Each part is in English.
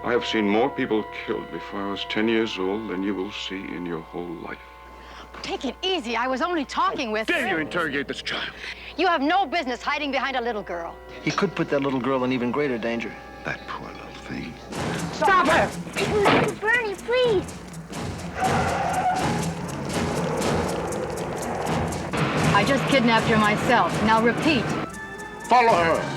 I have seen more people killed before I was 10 years old than you will see in your whole life. Take it easy. I was only talking with... Dare you interrogate this child? You have no business hiding behind a little girl. He could put that little girl in even greater danger. That poor little thing. Stop her! Bernie, please. I just kidnapped her myself. Now repeat. Follow her.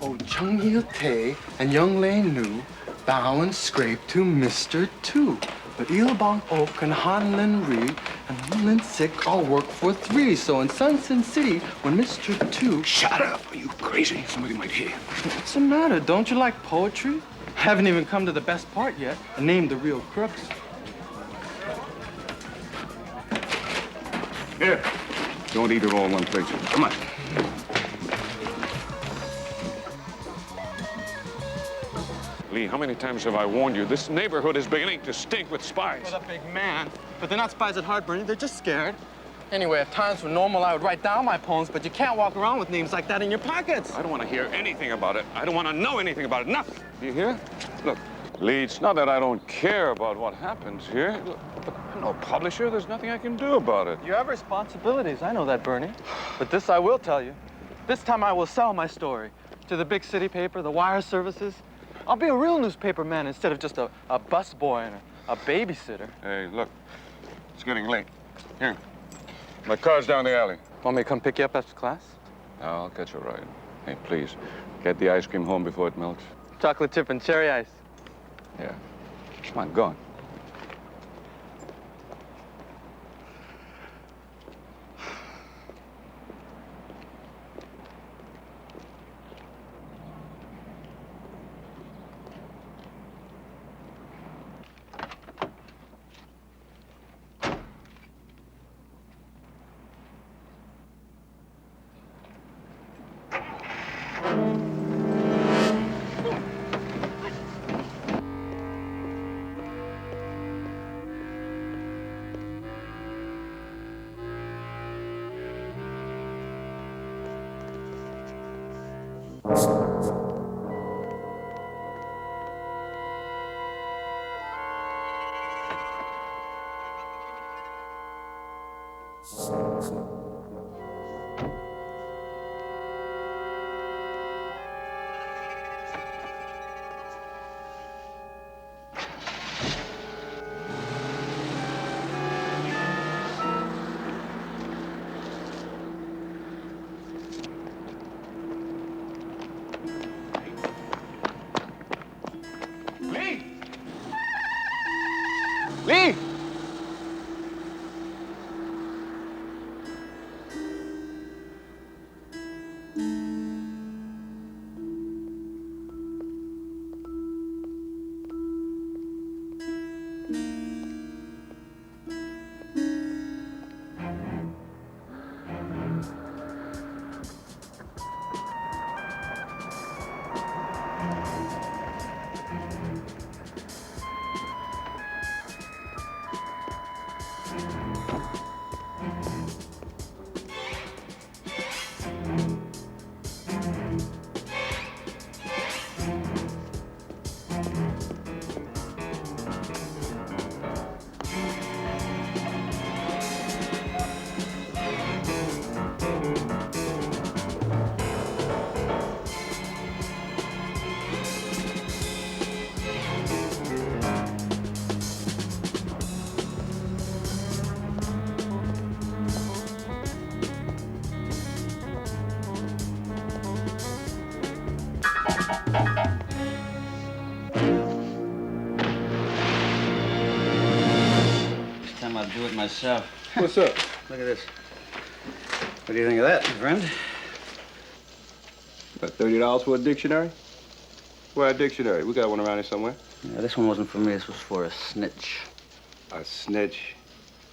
Oh, Chung Hil Tae and Young Lei Nu bow and scrape to Mr. Two. But Il Bong Ok and Han Lin Ri and Han Lin Sik all work for three. So in Sun Sin City, when Mr. Two... Shut up. Are you crazy? Somebody might hear. What's the matter? Don't you like poetry? Haven't even come to the best part yet and named the real crooks. Here. Don't eat it all in one place. Come on. Lee, how many times have I warned you? This neighborhood is beginning to stink with spies. Well, that big man. But they're not spies at heart, Bernie. They're just scared. Anyway, if times were normal, I would write down my poems, but you can't walk around with names like that in your pockets. I don't want to hear anything about it. I don't want to know anything about it. Nothing. Do you hear? Look, Lee, it's not that I don't care about what happens here. Look, but I'm no publisher. There's nothing I can do about it. You have responsibilities. I know that, Bernie. But this I will tell you. This time I will sell my story to the big city paper, the wire services. I'll be a real newspaper man instead of just a busboy and a babysitter. Hey, look, it's getting late. Here, my car's down the alley. Want me to come pick you up after class? No, I'll catch a ride. Hey, please, get the ice cream home before it melts. Chocolate chip and cherry ice. Yeah. Come on, go on. Lee! I'll do it myself. What's up? Look at this. What do you think of that, my friend? About $30 for a dictionary? Where a dictionary? We got one around here somewhere. Yeah, this one wasn't for me. This was for a snitch. A snitch?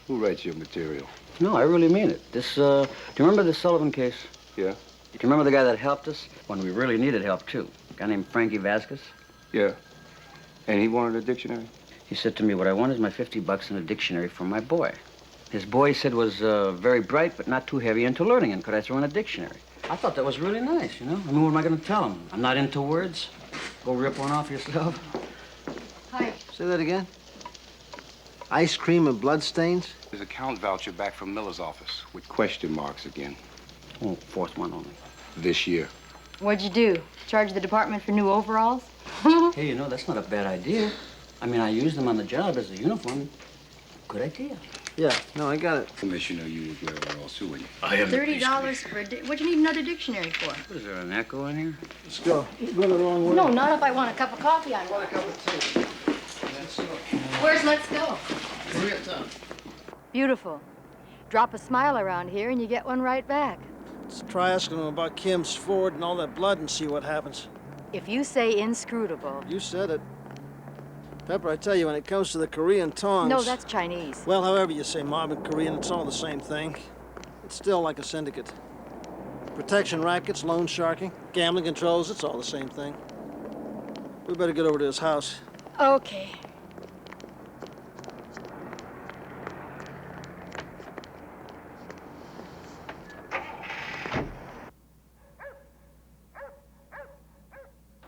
Who writes your material? No, I really mean it. This, do you remember the Sullivan case? Yeah? Do you remember the guy that helped us when we really needed help, too? A guy named Frankie Vasquez? Yeah. And he wanted a dictionary? He said to me, what I want is my $50 and a dictionary for my boy. His boy, he said, was very bright, but not too heavy into learning, and could I throw in a dictionary? I thought that was really nice, you know? I mean, what am I going to tell him? I'm not into words? Go rip one off yourself? Hi. Say that again? Ice cream and bloodstains? There's a count voucher back from Miller's office with question marks again. Oh, fourth one only. This year. What'd you do? Charge the department for new overalls? Hey, you know, that's not a bad idea. I mean, I used them on the job as a uniform. Good idea. Yeah, no, I got it. Commissioner, you would wear all too, would you? $30 for a what'd you need another dictionary for? What, is there an echo in here? Let's go. You're going the wrong way. No, not if I want a cup of coffee on Want a cup of tea? Where's Let's Go? Beautiful. Drop a smile around here and you get one right back. Let's try asking him about Kim's Ford and all that blood and see what happens. If you say inscrutable. You said it. Pepper, I tell you, when it comes to the Korean tongs... No, that's Chinese. Well, however you say mob and Korean, it's all the same thing. It's still like a syndicate. Protection rackets, loan sharking, gambling controls, it's all the same thing. We better get over to his house. Okay.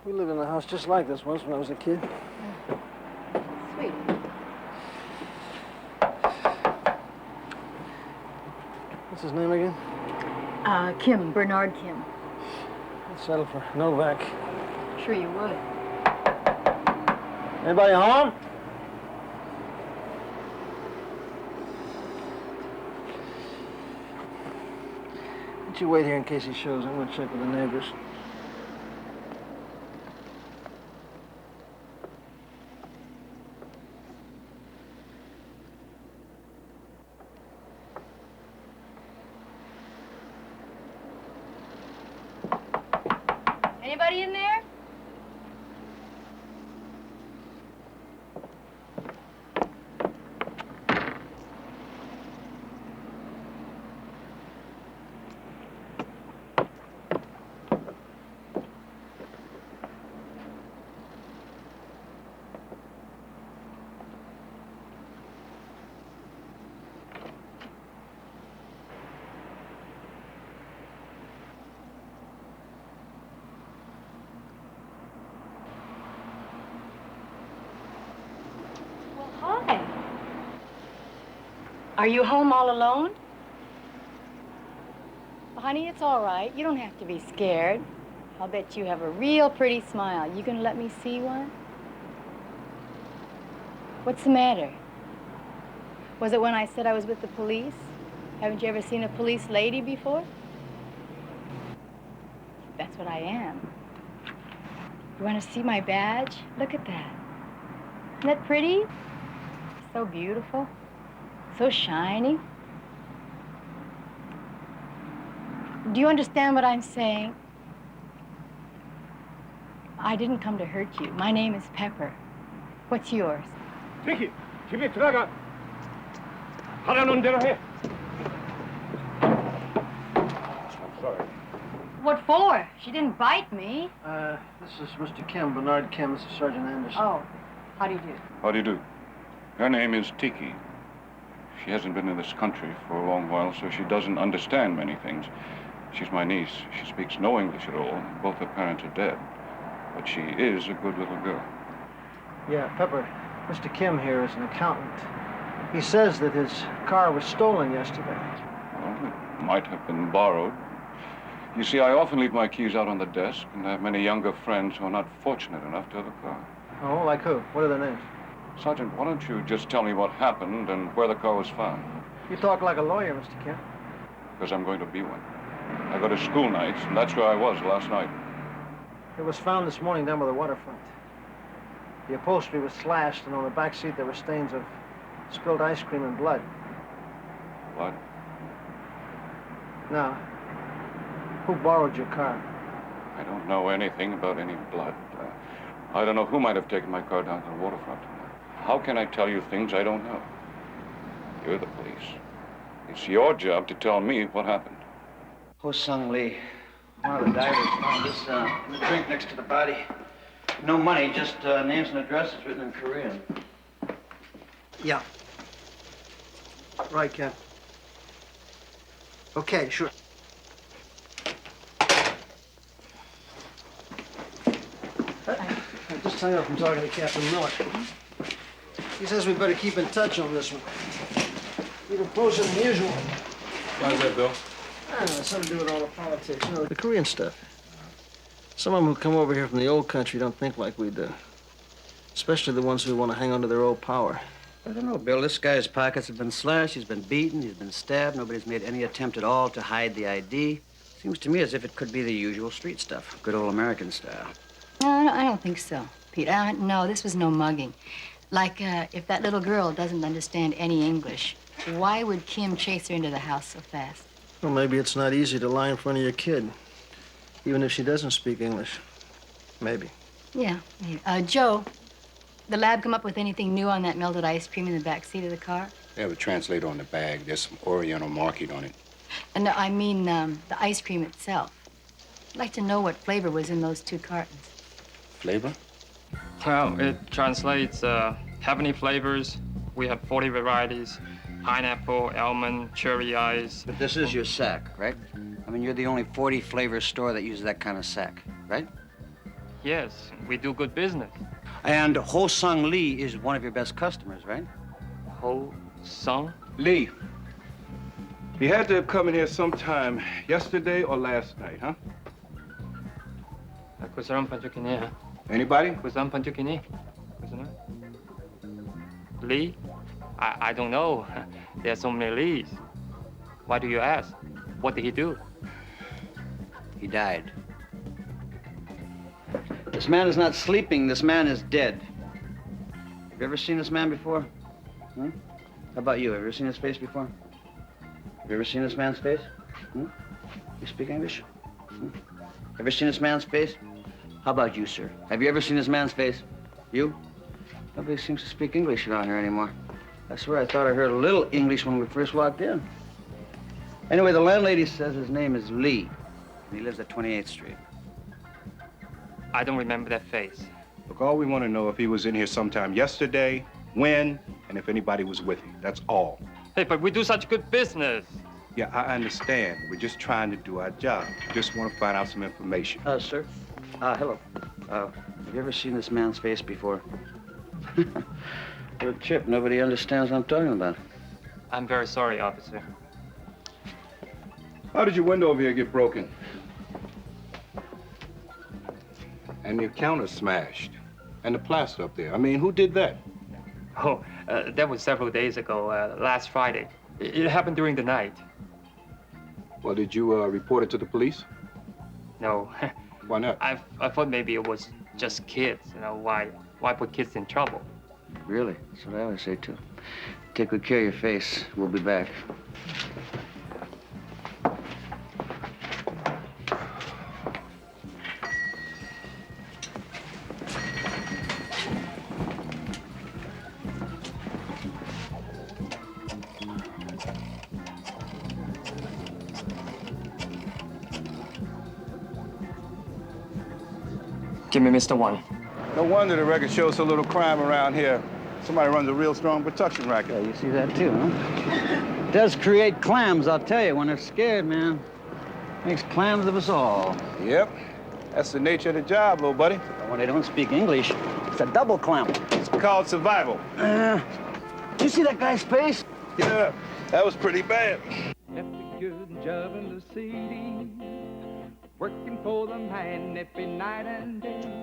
We lived in a house just like this once when I was a kid. Sweet. What's his name again? Kim, Bernard Kim. Let's settle for Novak. Sure you would. Anybody home? Why don't you wait here in case he shows? I'm gonna check with the neighbors. Anybody in there? Hi. Are you home all alone? Well, honey, it's all right. You don't have to be scared. I'll bet you have a real pretty smile. You gonna let me see one? What's the matter? Was it when I said I was with the police? Haven't you ever seen a police lady before? That's what I am. You want to see my badge? Look at that. Isn't that pretty? So beautiful, so shiny. Do you understand what I'm saying? I didn't come to hurt you. My name is Pepper. What's yours? Tiki, 집에 들어가. 하라는 대로 해. I'm sorry. What for? She didn't bite me. This is Mr. Kim, Bernard Kim. This is Sergeant Anderson. Oh, how do you do? How do you do? Her name is Tiki. She hasn't been in this country for a long while, so she doesn't understand many things. She's my niece. She speaks no English at all. Both her parents are dead. But she is a good little girl. Yeah, Pepper. Mr. Kim here is an accountant. He says that his car was stolen yesterday. Well, it might have been borrowed. You see, I often leave my keys out on the desk, and I have many younger friends who are not fortunate enough to have a car. Oh, like who? What are their names? Sergeant, why don't you just tell me what happened and where the car was found? You talk like a lawyer, Mr. Kim. Because I'm going to be one. I go to school nights, and that's where I was last night. It was found this morning down by the waterfront. The upholstery was slashed, and on the back seat there were stains of spilled ice cream and blood. What? Now, who borrowed your car? I don't know anything about any blood. I don't know who might have taken my car down to the waterfront. How can I tell you things I don't know? You're the police. It's your job to tell me what happened. Ho-Sung Lee, one of the divers found this in the drink next to the body. No money, just names and addresses written in Korean. Yeah. Right, Ken. Okay, sure. Just hang up from talking to Captain Miller. He says we better keep in touch on this one. Even closer than usual. Why is that, Bill? I don't know, it's something to do with all the politics. You know, the Korean stuff. Some of them who come over here from the old country don't think like we do. Especially the ones who want to hang on to their old power. I don't know, Bill. This guy's pockets have been slashed, he's been beaten, he's been stabbed. Nobody's made any attempt at all to hide the ID. Seems to me as if it could be the usual street stuff, good old American style. No, I don't think so, Pete. No, this was no mugging. Like, if that little girl doesn't understand any English, why would Kim chase her into the house so fast? Well, maybe it's not easy to lie in front of your kid, even if she doesn't speak English. Maybe. Yeah. Joe, the lab come up with anything new on that melted ice cream in the back seat of the car? They have a translator on the bag. There's some Oriental marking on it. No, I mean the ice cream itself. I'd like to know what flavor was in those 2 cartons. Flavor? Well, it translates heavenly flavors. We have 40 varieties. Pineapple, almond, cherry ice. But this is your sack, right? I mean, you're the only 40 flavor store that uses that kind of sack, right? Yes, we do good business. And Ho-Sung Lee is one of your best customers, right? Ho-Sung? Lee, he had to have come in here sometime yesterday or last night, huh? 그 사람 반죽이네. Anybody? 그 사람 반죽이니? 그 사람? Lee? I don't know. There are so many Lees. Why do you ask? What did he do? He died. This man is not sleeping. This man is dead. Have you ever seen this man before? Hmm? How about you? Have you ever seen his face before? Have you ever seen this man's face? Hmm? You speak English? Hmm? Ever seen this man's face? How about you, sir? Have you ever seen this man's face? You? Nobody seems to speak English around here anymore. I swear I thought I heard a little English when we first walked in. Anyway, the landlady says his name is Lee, and he lives at 28th Street. I don't remember that face. Look, all we want to know if he was in here sometime yesterday, when, and if anybody was with him. That's all. Hey, but we do such good business. Yeah, I understand. We're just trying to do our job. Just want to find out some information. Sir. Hello. Have you ever seen this man's face before? You're a chip. Nobody understands what I'm talking about. I'm very sorry, officer. How did your window over here get broken? And your counter smashed. And the plaster up there. I mean, who did that? Oh, that was several days ago, last Friday. It happened during the night. Well, did you report it to the police? No. Why not? I thought maybe it was just kids. You know, why put kids in trouble? Really? That's what I always say, too. Take good care of your face. We'll be back. Give me Mr. One. No wonder the record shows so little crime around here. Somebody runs a real strong production racket. Yeah, you see that, too, huh? It does create clams, I'll tell you, when they're scared, man. Makes clams of us all. Yep. That's the nature of the job, little buddy. But when they don't speak English, it's a double clam. It's called survival. Did you see that guy's face? Yeah, that was pretty bad. Left a good job in the city, working for the man every night and day.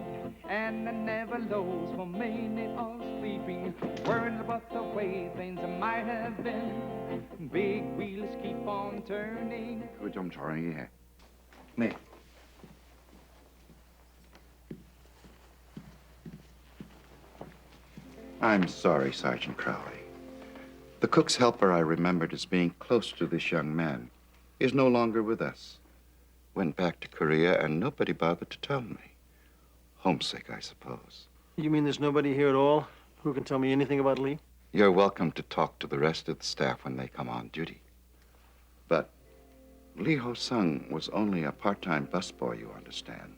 And I never lost for meaning or sleeping, worrying about the way things might have been. Big wheels keep on turning. 그거 좀 조용히 해. Me. I'm sorry, Sergeant Crowley. The cook's helper I remembered as being close to this young man is no longer with us. Went back to Korea and nobody bothered to tell me. Homesick, I suppose. You mean there's nobody here at all? Who can tell me anything about Lee? You're welcome to talk to the rest of the staff when they come on duty. But Lee Ho-sung was only a part-time busboy, you understand.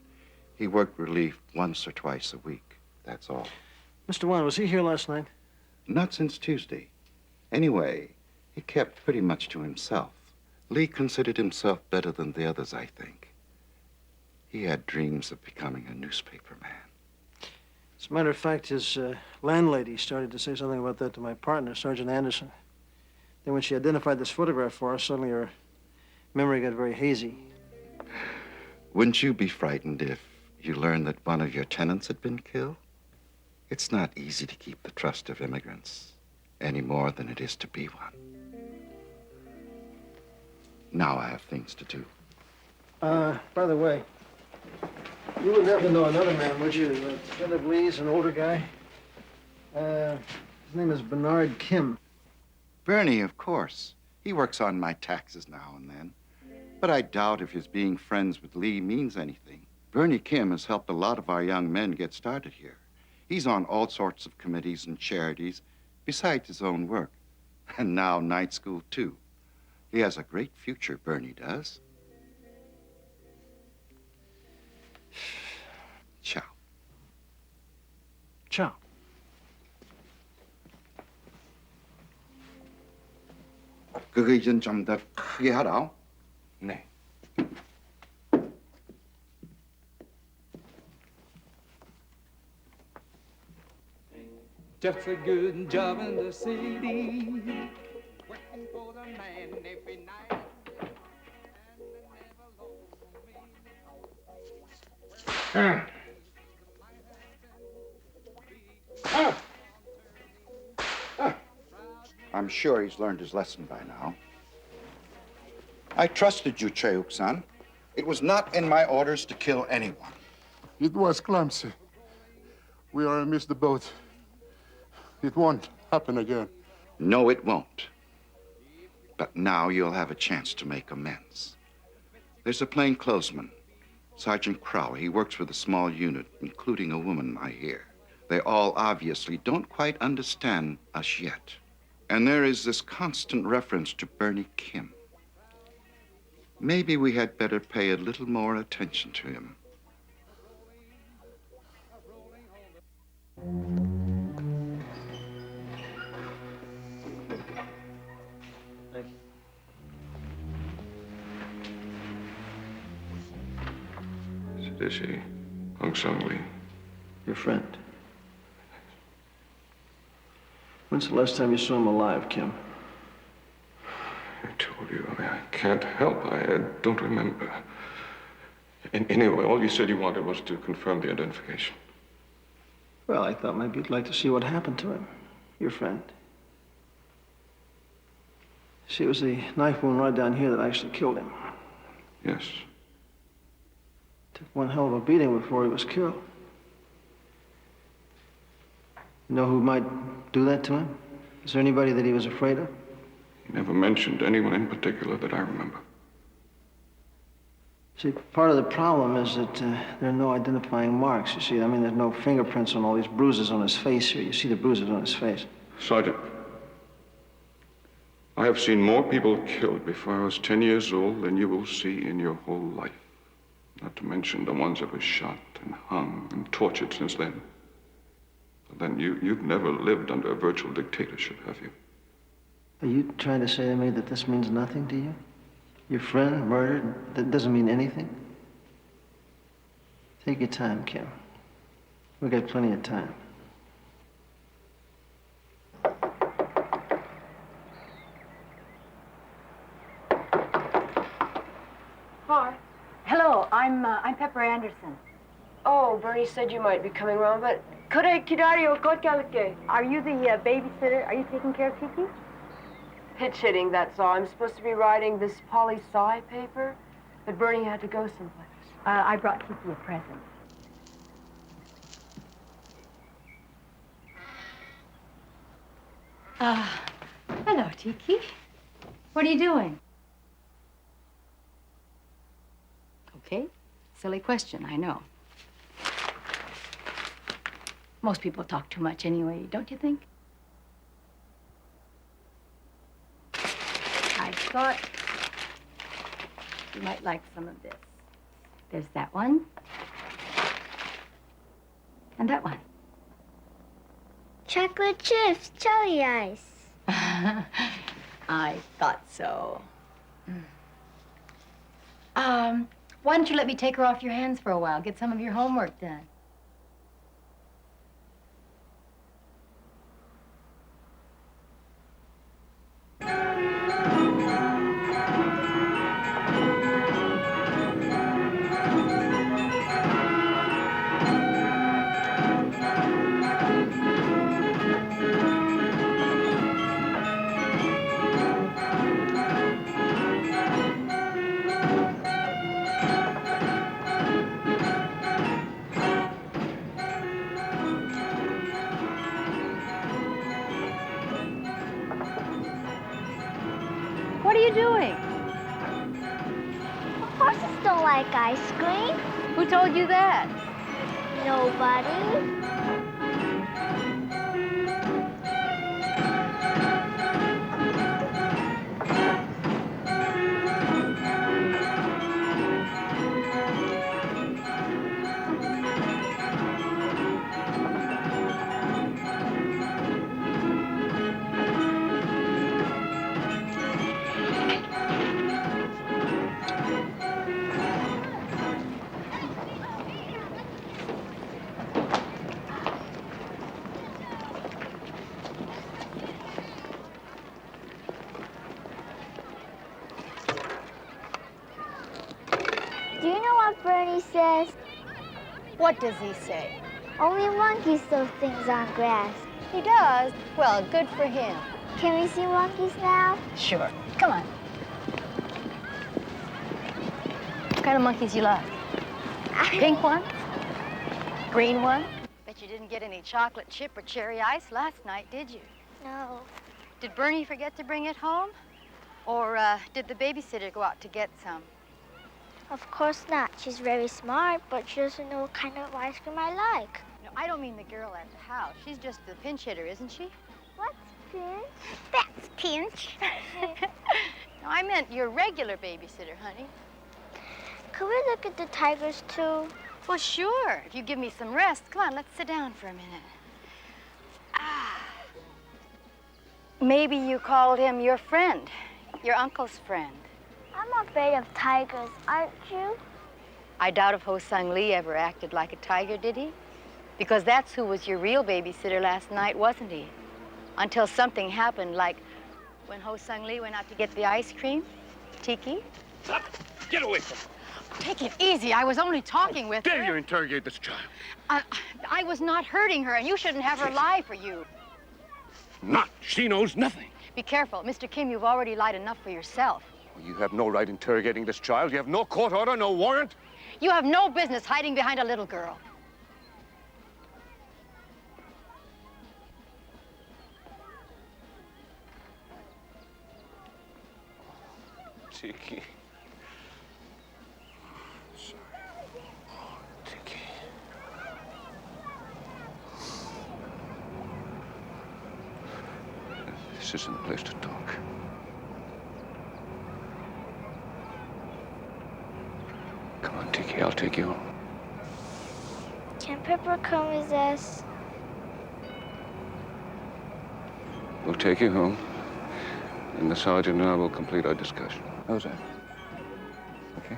He worked relief once or twice a week, that's all. Mr. Wan, was he here last night? Not since Tuesday. Anyway, he kept pretty much to himself. Lee considered himself better than the others, I think. He had dreams of becoming a newspaper man. As a matter of fact, his landlady started to say something about that to my partner, Sergeant Anderson. Then when she identified this photograph for us, suddenly her memory got very hazy. Wouldn't you be frightened if you learned that one of your tenants had been killed? It's not easy to keep the trust of immigrants any more than it is to be one. Now I have things to do. By the way, you would never know another man, would you? A friend of Lee's, an older guy. His name is Bernard Kim. Bernie, of course. He works on my taxes now and then. But I doubt if his being friends with Lee means anything. Bernie Kim has helped a lot of our young men get started here. He's on all sorts of committees and charities, besides his own work. And now night school, too. He has a great future, Bernie does. Ciao. Ciao. 그거 이젠 좀 더 크게 하라. 네. Just a good job in the city, working for the man every night, and never low for me. I'm sure he's learned his lesson by now. I trusted you, Cheuk-san. It was not in my orders to kill anyone. It was clumsy. We are missed the boat. It won't happen again. No, it won't. But now you'll have a chance to make amends. There's a plainclothesman, Sergeant Crowley. He works with a small unit, including a woman, I hear. They all obviously don't quite understand us yet. And there is this constant reference to Bernie Kim. Maybe we had better pay a little more attention to him. Thank you. Sidishi, Hong-sung Lee. Your friend. When's the last time you saw him alive, Kim? I told you, I can't help. I don't remember. Anyway, all you said you wanted was to confirm the identification. Well, I thought maybe you'd like to see what happened to him, your friend. See, it was the knife wound right down here that actually killed him. Yes. Took one hell of a beating before he was killed. You know who might do that to him? Is there anybody that he was afraid of? He never mentioned anyone in particular that I remember. See, part of the problem is that there are no identifying marks, you see. I mean, there's no fingerprints on all these bruises on his face here. You see the bruises on his face. Sergeant, I have seen more people killed before I was 10 years old than you will see in your whole life. Not to mention the ones that were shot and hung and tortured since then. But then you've never lived under a virtual dictatorship, have you? Are you trying to say to me that this means nothing to you? Your friend murdered, that doesn't mean anything? Take your time, Kim. We got plenty of time. Hi. Hello, I'm Pepper Anderson. Oh, Bernie said you might be coming around, but are you the babysitter? Are you taking care of Tiki? pitch hitting, that's all. I'm supposed to be writing this poli-sci paper, but Bernie had to go someplace. I brought Tiki a present. Hello, Tiki. What are you doing? Okay, silly question, I know. Most people talk too much anyway, don't you think? I thought you might like some of this. There's that one. And that one. Chocolate chips, jelly ice. I thought so. Why don't you let me take her off your hands for a while? Get some of your homework done. What are you doing? Horses don't like ice cream. Who told you that? Nobody. Do you know what Bernie says? What does he say? Only monkeys throw things on grass. He does? Well, good for him. Can we see monkeys now? Sure. Come on. What kind of monkeys you like? Pink ones? Green ones? Bet you didn't get any chocolate chip or cherry ice last night, did you? No. Did Bernie forget to bring it home? Or did the babysitter go out to get some? Of course not. She's very smart, but she doesn't know what kind of ice cream I like. No, I don't mean the girl at the house. She's just the pinch hitter, isn't she? What's pinch? That's pinch. No, I meant your regular babysitter, honey. Could we look at the tigers, too? Well, sure, if you give me some rest. Come on, let's sit down for a minute. Maybe you called him your friend, your uncle's friend. I'm afraid of tigers, aren't you? I doubt if Ho Sung Lee ever acted like a tiger, did he? Because that's who was your real babysitter last night, wasn't he? Until something happened, like when Ho Sung Lee went out to get the ice cream. Tiki? Stop! Get away from her! Take it easy. I was only talking with her. Dare you interrogate this child? I was not hurting her, and you shouldn't have her lie for you. Not. She knows nothing. Be careful. Mr. Kim, you've already lied enough for yourself. You have no right interrogating this child. You have no court order, no warrant. You have no business hiding behind a little girl. Tiki. Sorry. Oh, Tiki. This isn't the place to talk. Come on, Tiki, I'll take you home. Can Pepper come with us? We'll take you home, and the sergeant and I will complete our discussion. How's that? Okay?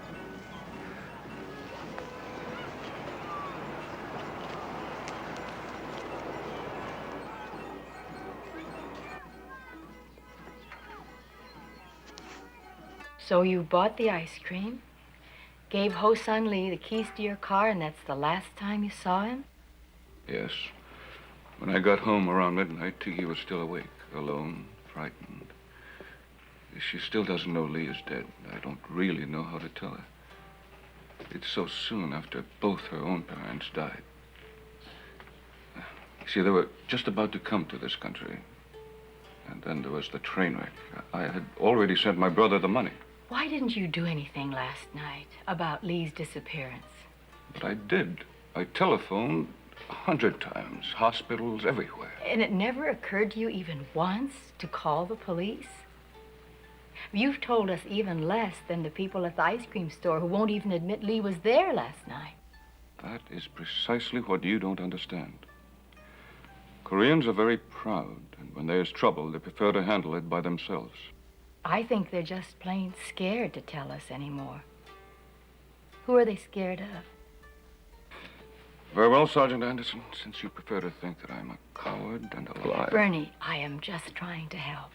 So you bought the ice cream, gave Ho Sung Lee the keys to your car, and that's the last time you saw him? Yes. When I got home around midnight, Tiki was still awake, alone, frightened. She still doesn't know Lee is dead. I don't really know how to tell her. It's so soon after both her own parents died. See, they were just about to come to this country. And then there was the train wreck. I had already sent my brother the money. Why didn't you do anything last night about Lee's disappearance? But I did. I telephoned, 100 times. Hospitals everywhere. And it never occurred to you even once to call the police? You've told us even less than the people at the ice cream store who won't even admit Lee was there last night. That is precisely what you don't understand. Koreans are very proud, and when there's trouble, they prefer to handle it by themselves. I think they're just plain scared to tell us anymore. Who are they scared of? Very well, Sergeant Anderson, since you prefer to think that I'm a coward and a liar. Bernie, I am just trying to help.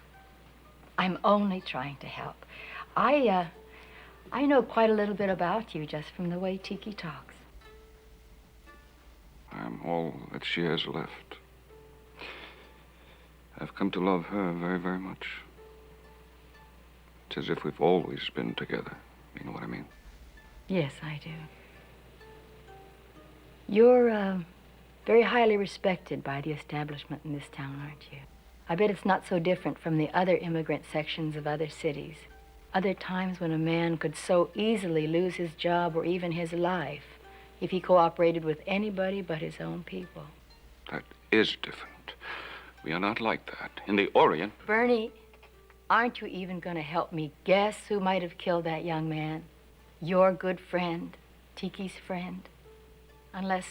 I'm only trying to help. I know quite a little bit about you just from the way Tiki talks. I'm all that she has left. I've come to love her very, very much. It's as if we've always been together. You know what I mean? Yes, I do. You're very highly respected by the establishment in this town, aren't you? I bet it's not so different from the other immigrant sections of other cities. Other times when a man could so easily lose his job or even his life if he cooperated with anybody but his own people. That is different. We are not like that. In the Orient... Bernie, aren't you even going to help me guess who might have killed that young man? Your good friend, Tiki's friend? Unless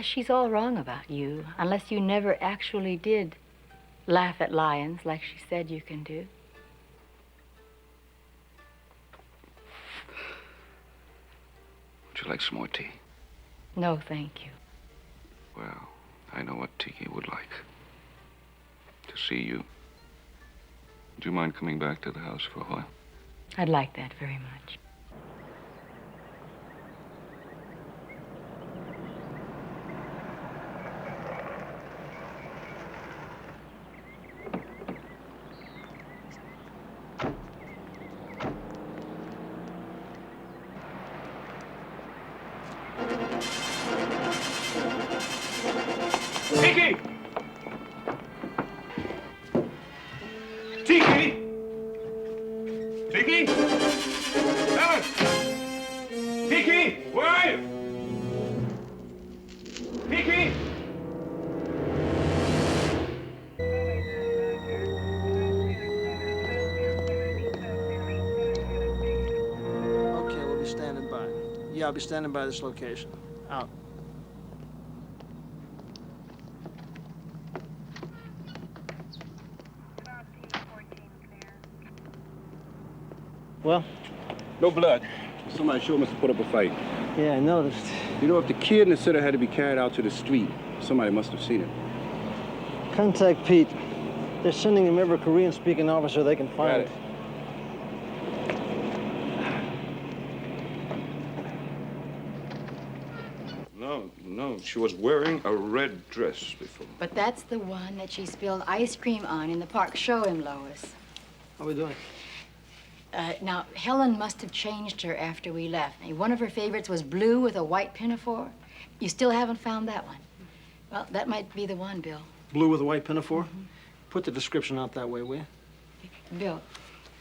she's all wrong about you. Unless you never actually did laugh at lions like she said you can do. Would you like some more tea? No, thank you. Well, I know what Tiki would like. To see you. Would you mind coming back to the house for a while? I'd like that very much. Tiki! Tiki! Tiki? Ellen! Tiki! Where are you? Tiki! Okay, we'll be standing by. Yeah, I'll be standing by this location. Out. Well? No blood. Somebody sure must have put up a fight. Yeah, I noticed. You know, if the kid and the sitter had to be carried out to the street, somebody must have seen it. Contact Pete. They're sending him every Korean-speaking officer they can find. Got it. No, she was wearing a red dress before. But that's the one that she spilled ice cream on in the park. Show him, Lois. How are we doing? Now, Helen must have changed her after we left. One of her favorites was blue with a white pinafore. You still haven't found that one? Well, that might be the one, Bill. Blue with a white pinafore? Put the description out that way, will you? Bill,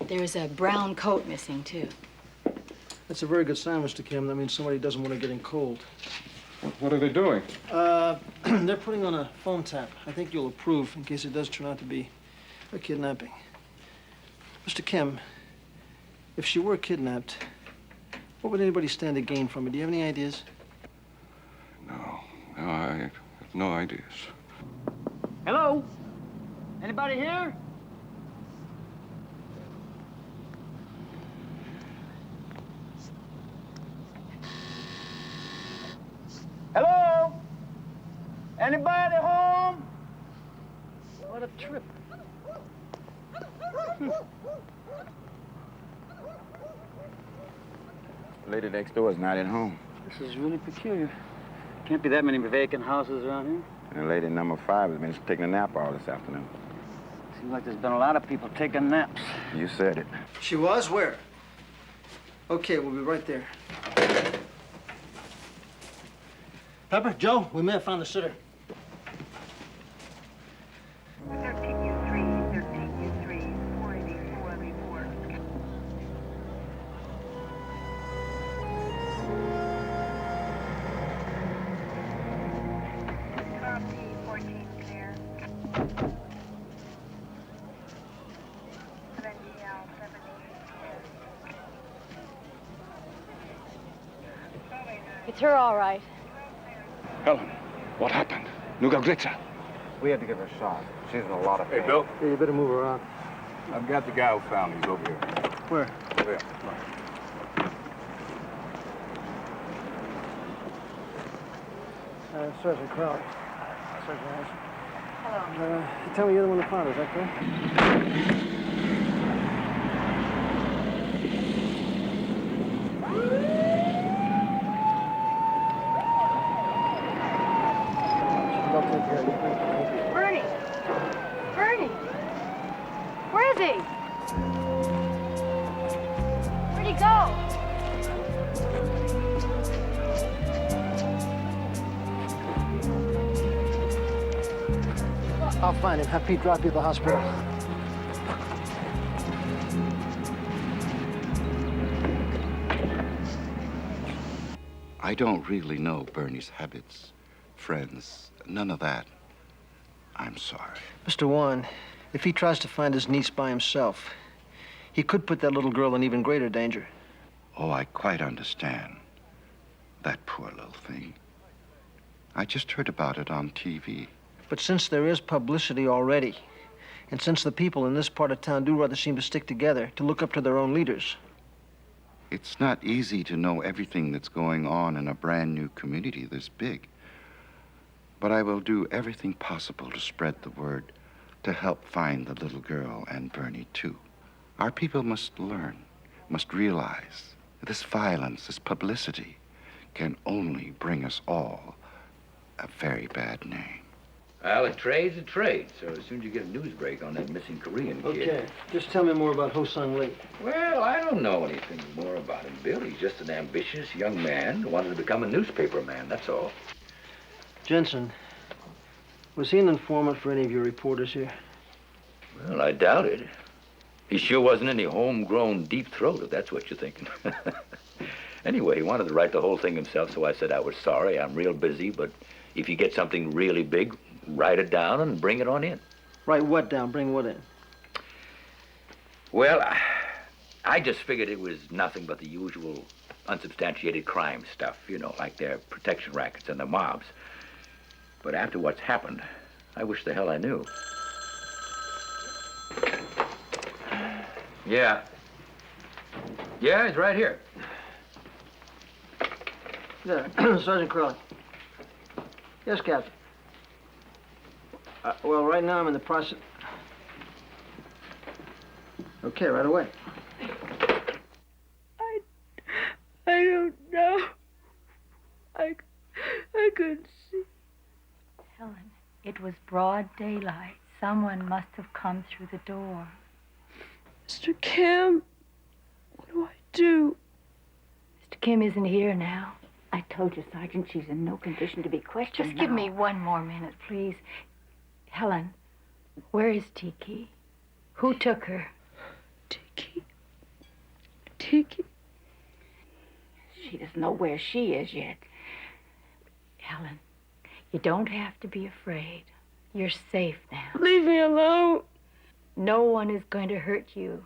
there's a brown coat missing, too. That's a very good sign, Mr. Kim. That means somebody doesn't want to get in cold. What are they doing? They're putting on a phone tap. I think you'll approve in case it does turn out to be a kidnapping. Mr. Kim, if she were kidnapped, what would anybody stand to gain from it? Do you have any ideas? No, I have no ideas. Hello? Anybody here? Hello? Anybody home? What a trip. Lady next door is not at home. This is really peculiar. Can't be that many vacant houses around here. And lady number 5 has been taking a nap all this afternoon. Seems like there's been a lot of people taking naps. You said it. She was? Where? Okay, we'll be right there. Pepper, Joe, we may have found the sitter. 484 report. It's her, all right. Helen, what happened? Nuga We had to give her a shot. She's in a lot of pain. Hey, Bill. Yeah, you better move around. I've got the guy who found him. He's over here. Where? Over there. Sergeant Crowley. Sergeant Harrison. Hello. Tell me you're the one who found her, is that correct? Bernie! Bernie! Where is he? Where'd he go? I'll find him. Have Pete drop you at the hospital. I don't really know Bernie's habits, friends, none of that. I'm sorry. Mr. Warren, if he tries to find his niece by himself, he could put that little girl in even greater danger. Oh, I quite understand. That poor little thing. I just heard about it on TV. But since there is publicity already, and since the people in this part of town do rather seem to stick together, to look up to their own leaders. It's not easy to know everything that's going on in a brand new community this big. But I will do everything possible to spread the word, to help find the little girl and Bernie, too. Our people must learn, must realize this violence, this publicity, can only bring us all a very bad name. Well, a trade's a trade, so as soon as you get a news break on that missing Korean kid... Okay, just tell me more about Ho Sung Lee. Well, I don't know anything more about him, Bill. He's just an ambitious young man who wanted to become a newspaper man, that's all. Jensen, was he an informant for any of your reporters here? Well, I doubt it. He sure wasn't any homegrown deep throat, if that's what you're thinking. Anyway, he wanted to write the whole thing himself, so I said I was sorry. I'm real busy, but if you get something really big, write it down and bring it on in. Write what down? Bring what in? Well, I just figured it was nothing but the usual unsubstantiated crime stuff, you know, like their protection rackets and the mobs. But after what's happened, I wish the hell I knew. Yeah. Yeah, he's right here. There, Sergeant Crowley. Yes, Captain. Well, right now I'm in the process... Okay, right away. I don't know. I couldn't see. Helen, it was broad daylight. Someone must have come through the door. Mr. Kim, what do I do? Mr. Kim isn't here now. I told you, Sergeant, she's in no condition to be questioned. Just give me one more minute, please. Helen, where is Tiki? Who took her? Tiki. Tiki. She doesn't know where she is yet. Helen, you don't have to be afraid. You're safe now. Leave me alone. No one is going to hurt you.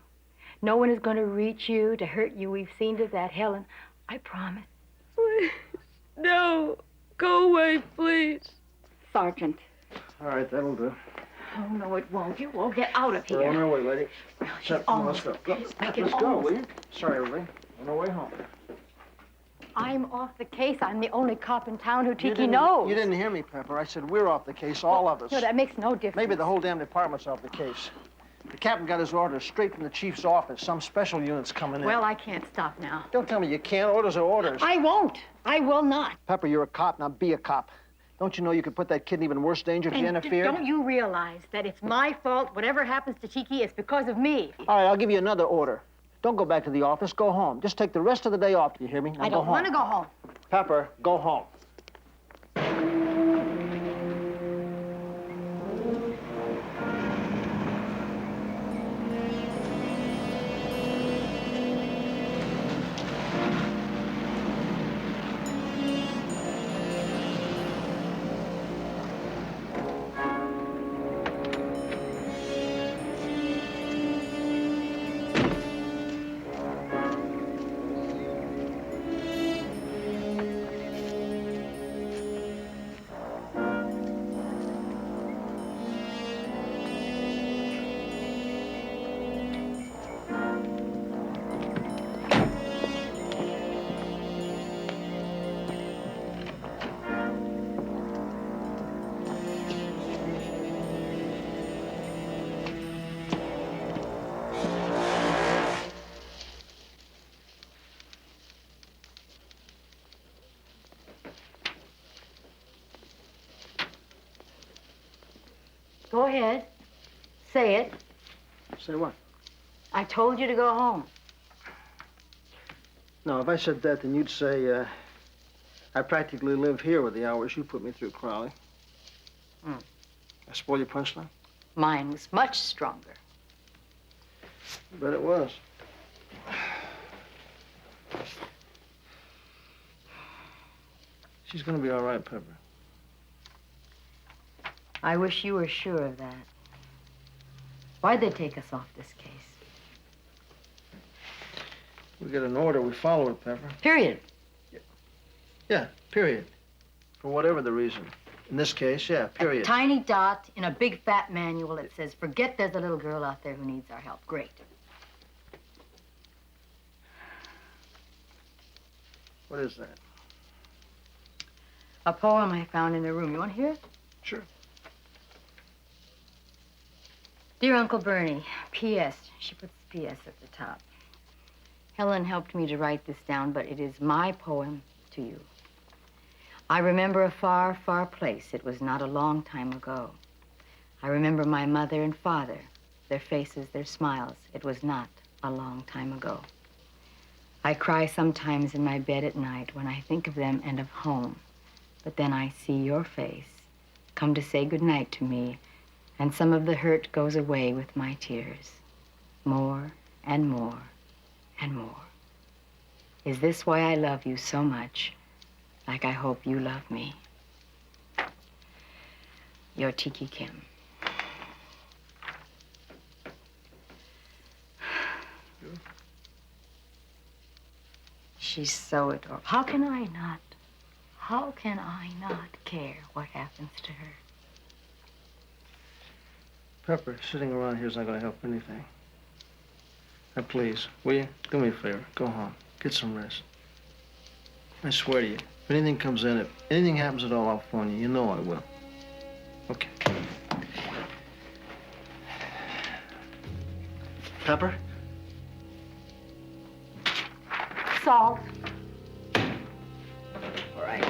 No one is going to reach you to hurt you. We've seen to that, Helen. I promise. Please. No. Go away, please. Sergeant. All right, that'll do. Oh, no, it won't. You won't get out of here. We're on our way, lady. Well, she's Let's almost... go. Let's go, will you? Sorry, everybody. On our way home. I'm off the case. I'm the only cop in town who Tiki You knows. didn't hear me, Pepper. I said we're off the case, all of us. No, that makes no difference. Maybe the whole damn department's off the case. The captain got his orders straight from the chief's office. Some special unit's coming in. Well, I can't stop now. Don't tell me you can't. Orders are orders. I won't. I will not. Pepper, you're a cop. Now be a cop. Don't you know you could put that kid in even worse danger if you interfered? Don't you realize that it's my fault? Whatever happens to Tiki, it's because of me. All right, I'll give you another order. Don't go back to the office. Go home. Just take the rest of the day off. Do you hear me? Now I don't want to go home. Pepper, go home. Go ahead. Say it. Say what? I told you to go home. No, if I said that, then you'd say, I practically live here with the hours you put me through, Crowley. I spoil your punchline? Mine was much stronger. I bet it was. She's gonna be all right, Pepper. I wish you were sure of that. Why'd they take us off this case? We get an order, we follow it, Pepper. Period. Yeah, period. For whatever the reason. In this case, yeah, period. A tiny dot in a big fat manual that says, forget there's a little girl out there who needs our help. Great. What is that? A poem I found in the room. You want to hear it? Sure. Dear Uncle Bernie, P.S. She puts P.S. at the top. Helen helped me to write this down, but it is my poem to you. I remember a far, far place. It was not a long time ago. I remember my mother and father, their faces, their smiles. It was not a long time ago. I cry sometimes in my bed at night when I think of them and of home. But then I see your face come to say goodnight to me, and some of the hurt goes away with my tears. More and more and more. Is this why I love you so much, like I hope you love me? Your Tiki Kim. She's so adorable. How can I not care what happens to her? Pepper, sitting around here is not going to help anything. Now, please, will you? Do me a favor. Go home. Get some rest. I swear to you, if anything comes in, if anything happens at all, I'll phone you. You know I will. Okay. Pepper? Salt. All right.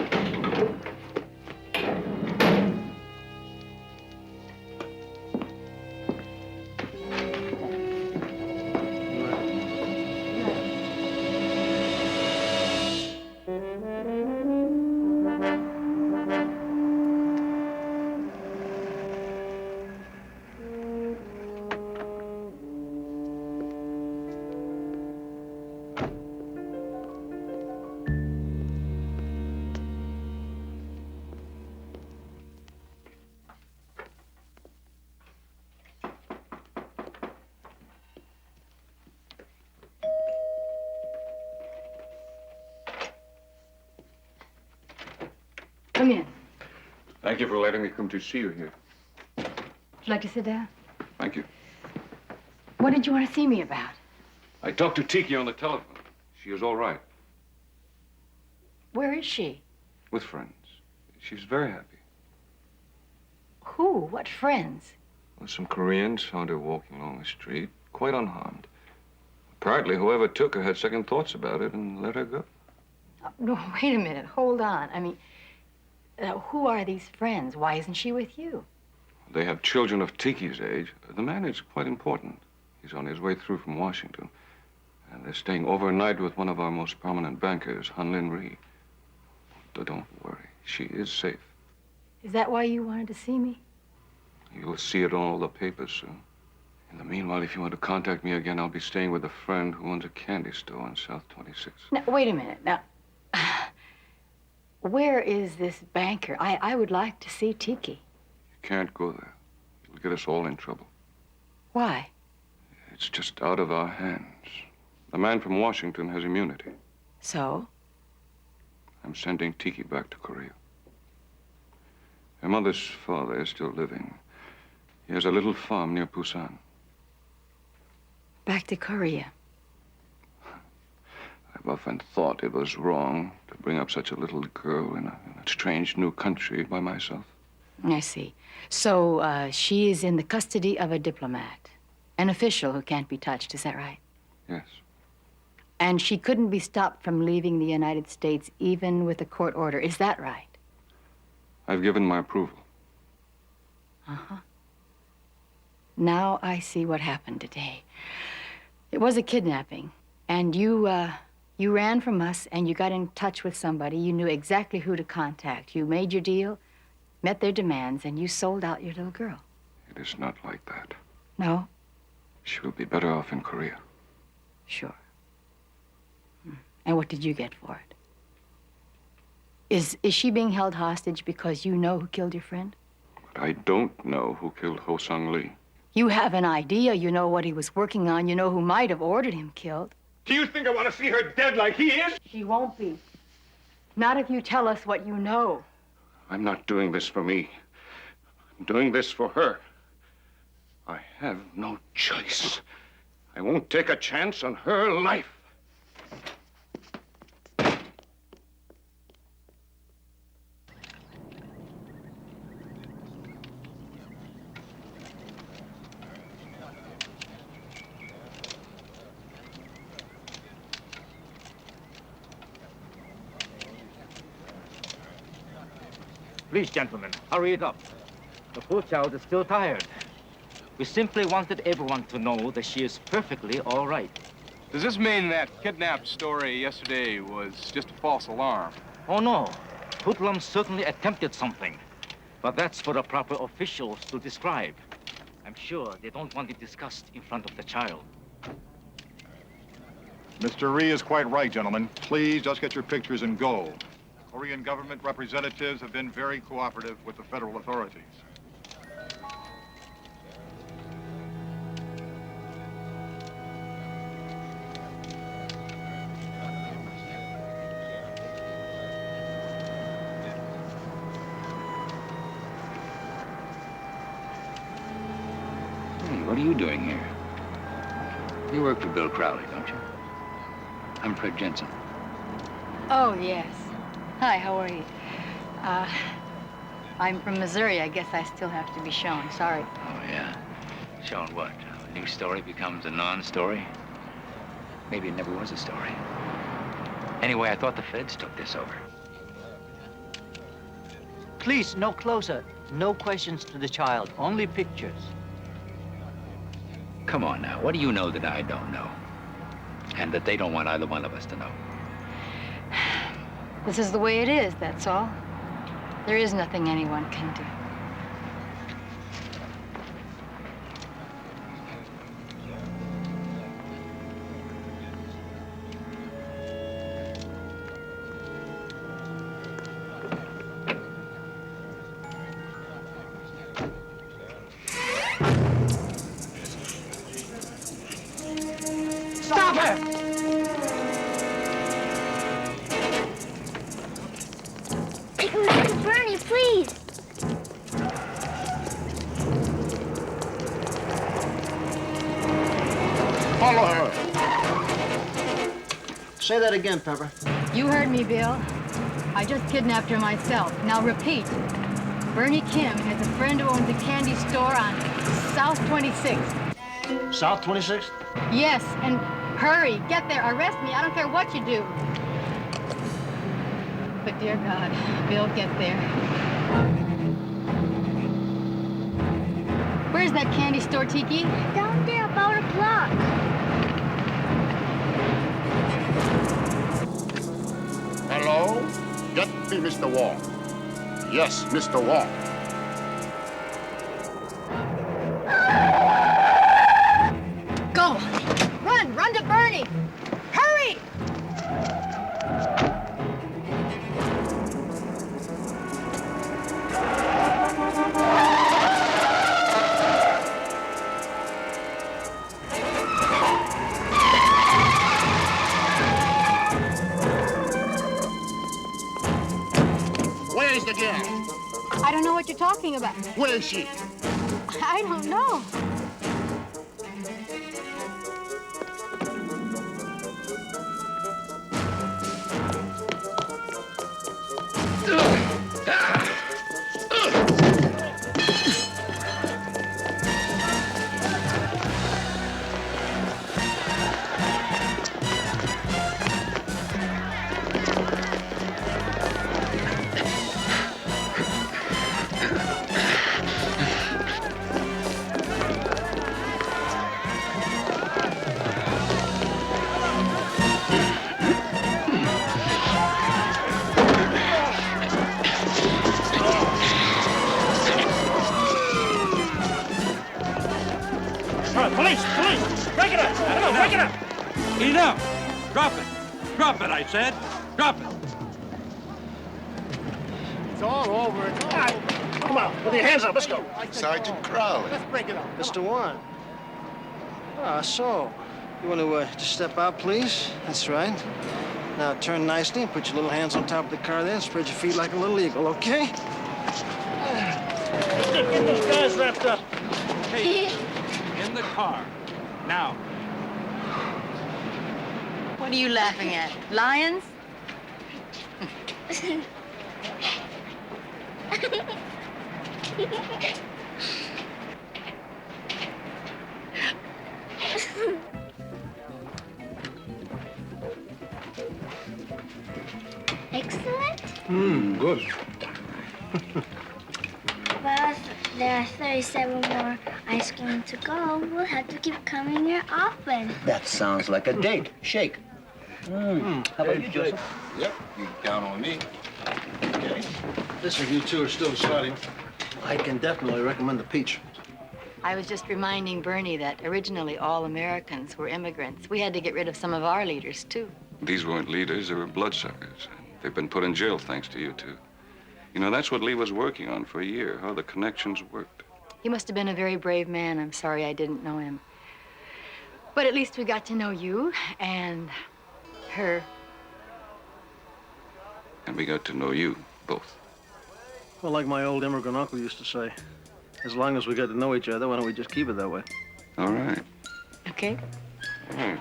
Come in. Thank you for letting me come to see you here. Would you like to sit down? Thank you. What did you want to see me about? I talked to Tiki on the telephone. She is all right. Where is she? With friends. She's very happy. Who? What friends? Well, some Koreans found her walking along the street, quite unharmed. Apparently, whoever took her had second thoughts about it and let her go. No, wait a minute. Hold on. I mean, who are these friends? Why isn't she with you? They have children of Tiki's age. The man is quite important. He's on his way through from Washington. And they're staying overnight with one of our most prominent bankers, Hanlin Rhee. Don't worry. She is safe. Is that why you wanted to see me? You'll see it on all the papers soon. In the meanwhile, if you want to contact me again, I'll be staying with a friend who owns a candy store on South 26th. Now, wait a minute. Now, where is this banker? I would like to see Tiki. You can't go there. You'll get us all in trouble. Why? It's just out of our hands. The man from Washington has immunity. So? I'm sending Tiki back to Korea. Her mother's father is still living. He has a little farm near Busan. Back to Korea. I've often thought it was wrong to bring up such a little girl in a strange new country by myself. I see. So, she is in the custody of a diplomat, an official who can't be touched, is that right? Yes. And she couldn't be stopped from leaving the United States even with a court order, is that right? I've given my approval. Uh-huh. Now I see what happened today. It was a kidnapping, and you ran from us and you got in touch with somebody. You knew exactly who to contact. You made your deal, met their demands, and you sold out your little girl. It is not like that. No? She will be better off in Korea. Sure. And what did you get for it? Is she being held hostage because you know who killed your friend? But I don't know who killed Ho Sung-lee. You have an idea. You know what he was working on. You know who might have ordered him killed. Do you think I want to see her dead like he is? She won't be. Not if you tell us what you know. I'm not doing this for me. I'm doing this for her. I have no choice. I won't take a chance on her life. Please, gentlemen, hurry it up. The poor child is still tired. We simply wanted everyone to know that she is perfectly all right. Does this mean that kidnapped story yesterday was just a false alarm? Oh, no. Hoodlums certainly attempted something. But that's for the proper officials to describe. I'm sure they don't want it discussed in front of the child. Mr. Rhee is quite right, gentlemen. Please just get your pictures and go. Korean government representatives have been very cooperative with the federal authorities. Hey, what are you doing here? You work for Bill Crowley, don't you? I'm Fred Jensen. Oh, yes. Hi, how are you? I'm from Missouri. I guess I still have to be shown. Sorry. Oh, yeah? Shown what? A new story becomes a non-story? Maybe it never was a story. Anyway, I thought the feds took this over. Please, no closer. No questions to the child. Only pictures. Come on now, what do you know that I don't know? And that they don't want either one of us to know? This is the way it is, that's all. There is nothing anyone can do. Stop her! Take him back to Bernie, please. Follow her. Say that again, Pepper. You heard me, Bill. I just kidnapped her myself. Now repeat. Bernie Kim has a friend who owns a candy store on South 26th. South 26th? Yes, and hurry. Get there. Arrest me. I don't care what you do. But dear God, Bill, get there. Where's that candy store, Tiki? Down there, about a block. Hello? Get me Mr. Wong. Yes, Mr. Wong. Go! Run! Run to Bernie! Hurry! Where is the girl? I don't know what you're talking about. Where is she? I don't know. Police! Break it up! Come on, break it up! Enough! Drop it! Drop it, I said! Drop it! It's all over. It's all over. Come on, with your hands up. Let's go. Sergeant Crowley. Let's break it up. Mr. Warren. Ah, so. You want to just step out, please? That's right. Now turn nicely and put your little hands on top of the car there and spread your feet like a little eagle, okay? Get those guys wrapped up. Hey, in the car. Now. What are you laughing at? Lions? Excellent. Good. Well, there are 37 more ice cream to go. We'll have to keep coming here often. That sounds like a date. Shake. How about you, Joseph? Yep, you can count on me. Okay. Listen, you two are still deciding. I can definitely recommend the peach. I was just reminding Bernie that originally all Americans were immigrants. We had to get rid of some of our leaders, too. These weren't leaders, they were bloodsuckers. They've been put in jail thanks to you two. You know, that's what Lee was working on for a year, how the connections worked. He must have been a very brave man. I'm sorry I didn't know him. But at least we got to know you and her. And we got to know you, both. Well, like my old immigrant uncle used to say, as long as we get to know each other, why don't we just keep it that way? All right. Okay. Yeah.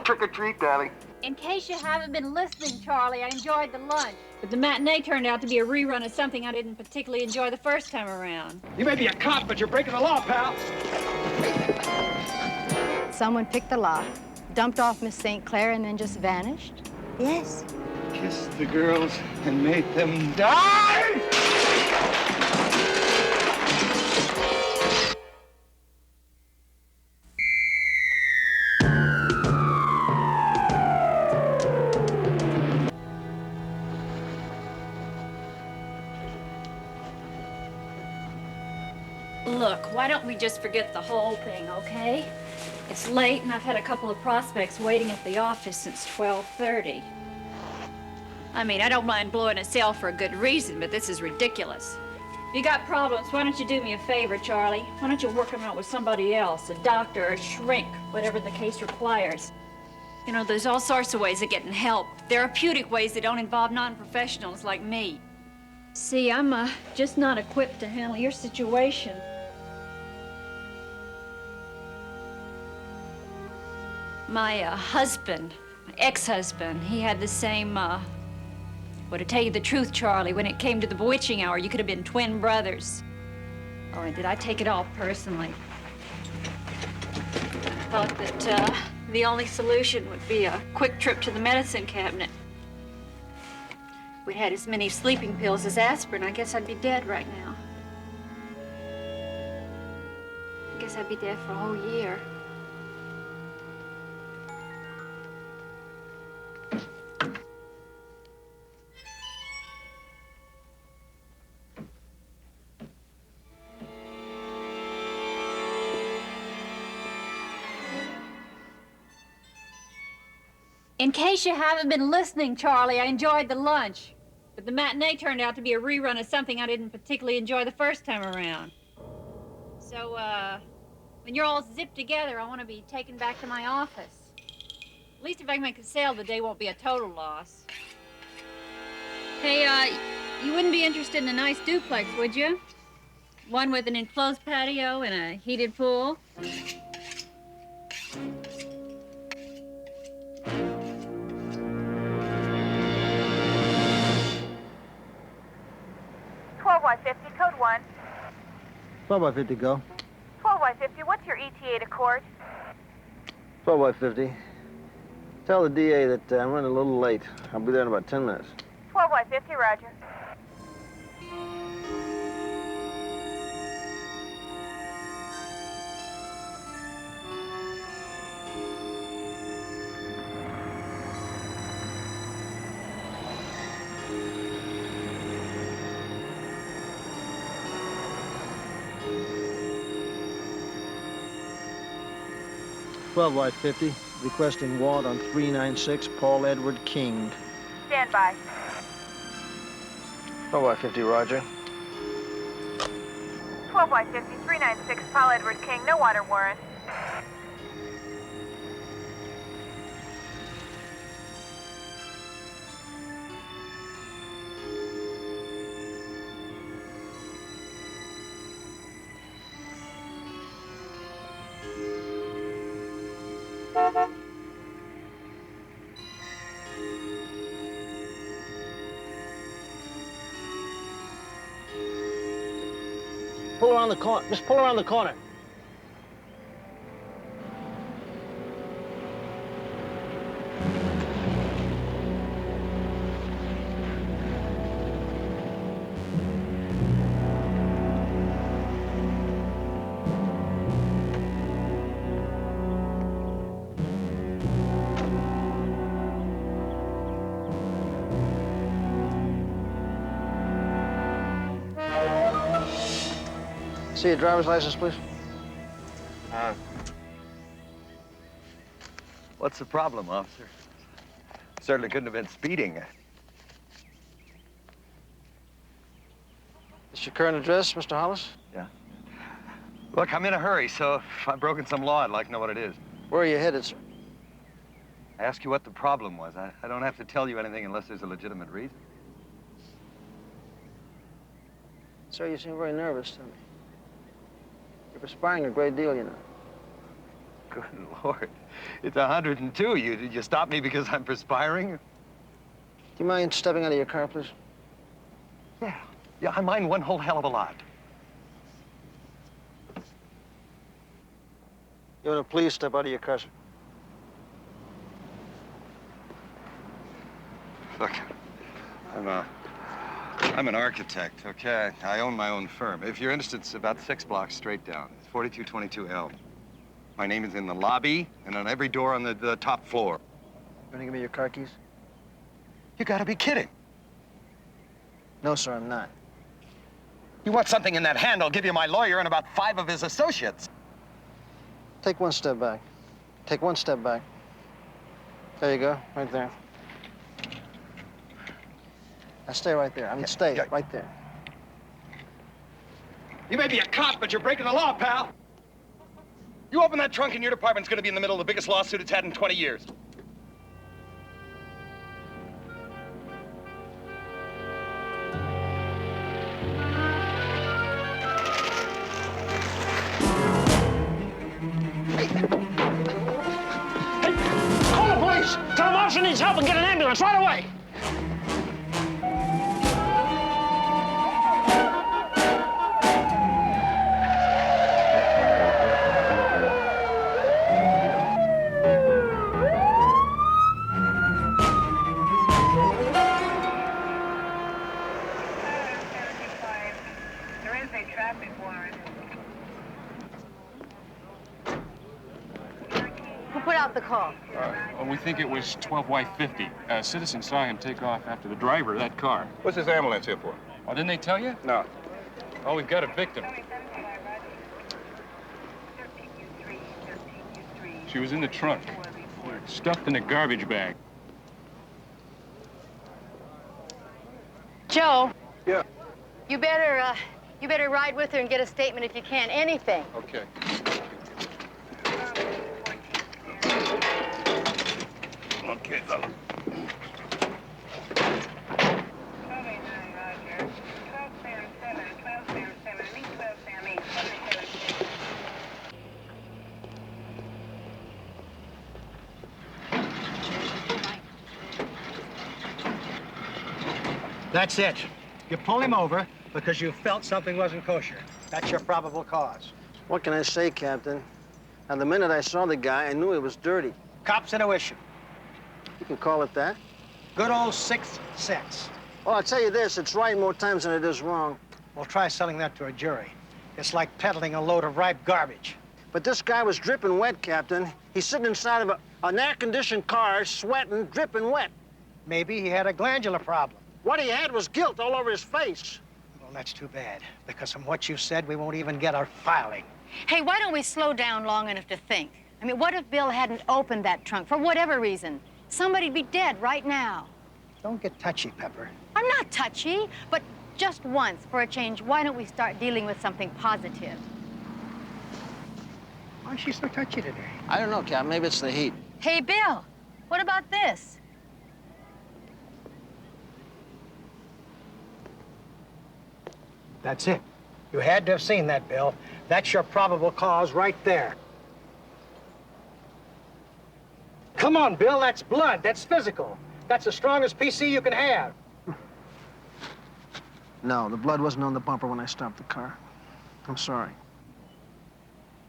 Trick or treat, darling. In case you haven't been listening, Charlie, I enjoyed the lunch. But the matinee turned out to be a rerun of something I didn't particularly enjoy the first time around. You may be a cop, but you're breaking the law, pal. Someone picked the lock, dumped off Miss St. Clair, and then just vanished? Yes. Kissed the girls and made them die! Look, why don't we just forget the whole thing, okay? It's late, and I've had a couple of prospects waiting at the office since 12:30. I mean, I don't mind blowing a sale for a good reason, but this is ridiculous. If you got problems, why don't you do me a favor, Charlie? Why don't you work them out with somebody else, a doctor, a shrink, whatever the case requires. You know, there's all sorts of ways of getting help. Therapeutic ways that don't involve non-professionals like me. See, I'm just not equipped to handle your situation. My husband, my ex-husband, he had the same, well, to tell you the truth, Charlie, when it came to the bewitching hour, you could have been twin brothers. Oh, and did I take it all personally? Thought that the only solution would be a quick trip to the medicine cabinet. If we'd had as many sleeping pills as aspirin, I guess I'd be dead right now. I guess I'd be dead for a whole year. In case you haven't been listening, Charlie, I enjoyed the lunch. But the matinee turned out to be a rerun of something I didn't particularly enjoy the first time around. So, when you're all zipped together, I want to be taken back to my office. At least if I can make a sale, the day won't be a total loss. Hey, you wouldn't be interested in a nice duplex, would you? One with an enclosed patio and a heated pool? 12Y50, code 1. 12Y50, go. 12Y50, what's your ETA to court? 12Y50. Tell the DA that I'm running a little late. I'll be there in about 10 minutes. 12Y50, roger. Y50, requesting warrant on 396 Paul Edward King. Stand by. 12Y50, roger. 12Y50, 396 Paul Edward King, no water warrant. Pull around the corner. Just pull around the corner. See your driver's license, please. What's the problem, officer? Certainly couldn't have been speeding. This your current address, Mr. Hollis? Yeah. Look, I'm in a hurry, so if I've broken some law, I'd like to know what it is. Where are you headed, sir? I asked you what the problem was. I don't have to tell you anything unless there's a legitimate reason. Sir, you seem very nervous to me. You're perspiring a great deal, you know. Good Lord. It's 102. You stop me because I'm perspiring? Do you mind stepping out of your car, please? Yeah, I mind one whole hell of a lot. You want to please step out of your car, sir? Look, I'm an architect, okay? I own my own firm. If you're interested, it's about 6 blocks straight down. It's 4222 Elm. My name is in the lobby and on every door on the top floor. You want to give me your car keys? You gotta be kidding. No, sir, I'm not. You want something in that hand, I'll give you my lawyer and about 5 of his associates. Take one step back. Take one step back. There you go, right there. Now stay right there. I mean, stay right there. You may be a cop, but you're breaking the law, pal. You open that trunk and your department's gonna be in the middle of the biggest lawsuit it's had in 20 years. Call the police! Tell them officer needs help and get an ambulance right away! There is a traffic warrant. Who put out the call? Well, we think it was 12Y50. A citizen saw him take off after the driver of that car. What's this ambulance here for? Oh, didn't they tell you? No. Oh, we've got a victim. She was in the trunk, stuffed in a garbage bag. Joe. Yeah. You better ride with her and get a statement if you can. Anything. Okay. Okay, fella. That's it. You pull him over because you felt something wasn't kosher. That's your probable cause. What can I say, Captain? Now, the minute I saw the guy, I knew he was dirty. Cop's intuition. You can call it that. Good old sixth sense. Oh, I'll tell you this, it's right more times than it is wrong. Well, try selling that to a jury. It's like peddling a load of ripe garbage. But this guy was dripping wet, Captain. He's sitting inside of an air-conditioned car, sweating, dripping wet. Maybe he had a glandular problem. What he had was guilt all over his face. Well, that's too bad, because from what you said, we won't even get our filing. Hey, why don't we slow down long enough to think? I mean, what if Bill hadn't opened that trunk for whatever reason? Somebody'd be dead right now. Don't get touchy, Pepper. I'm not touchy, but just once, for a change, why don't we start dealing with something positive? Why is she so touchy today? I don't know, Cap. Maybe it's the heat. Hey, Bill, what about this? That's it. You had to have seen that, Bill. That's your probable cause right there. Come on, Bill, that's blood. That's physical. That's the strongest PC you can have. No, the blood wasn't on the bumper when I stopped the car. I'm sorry.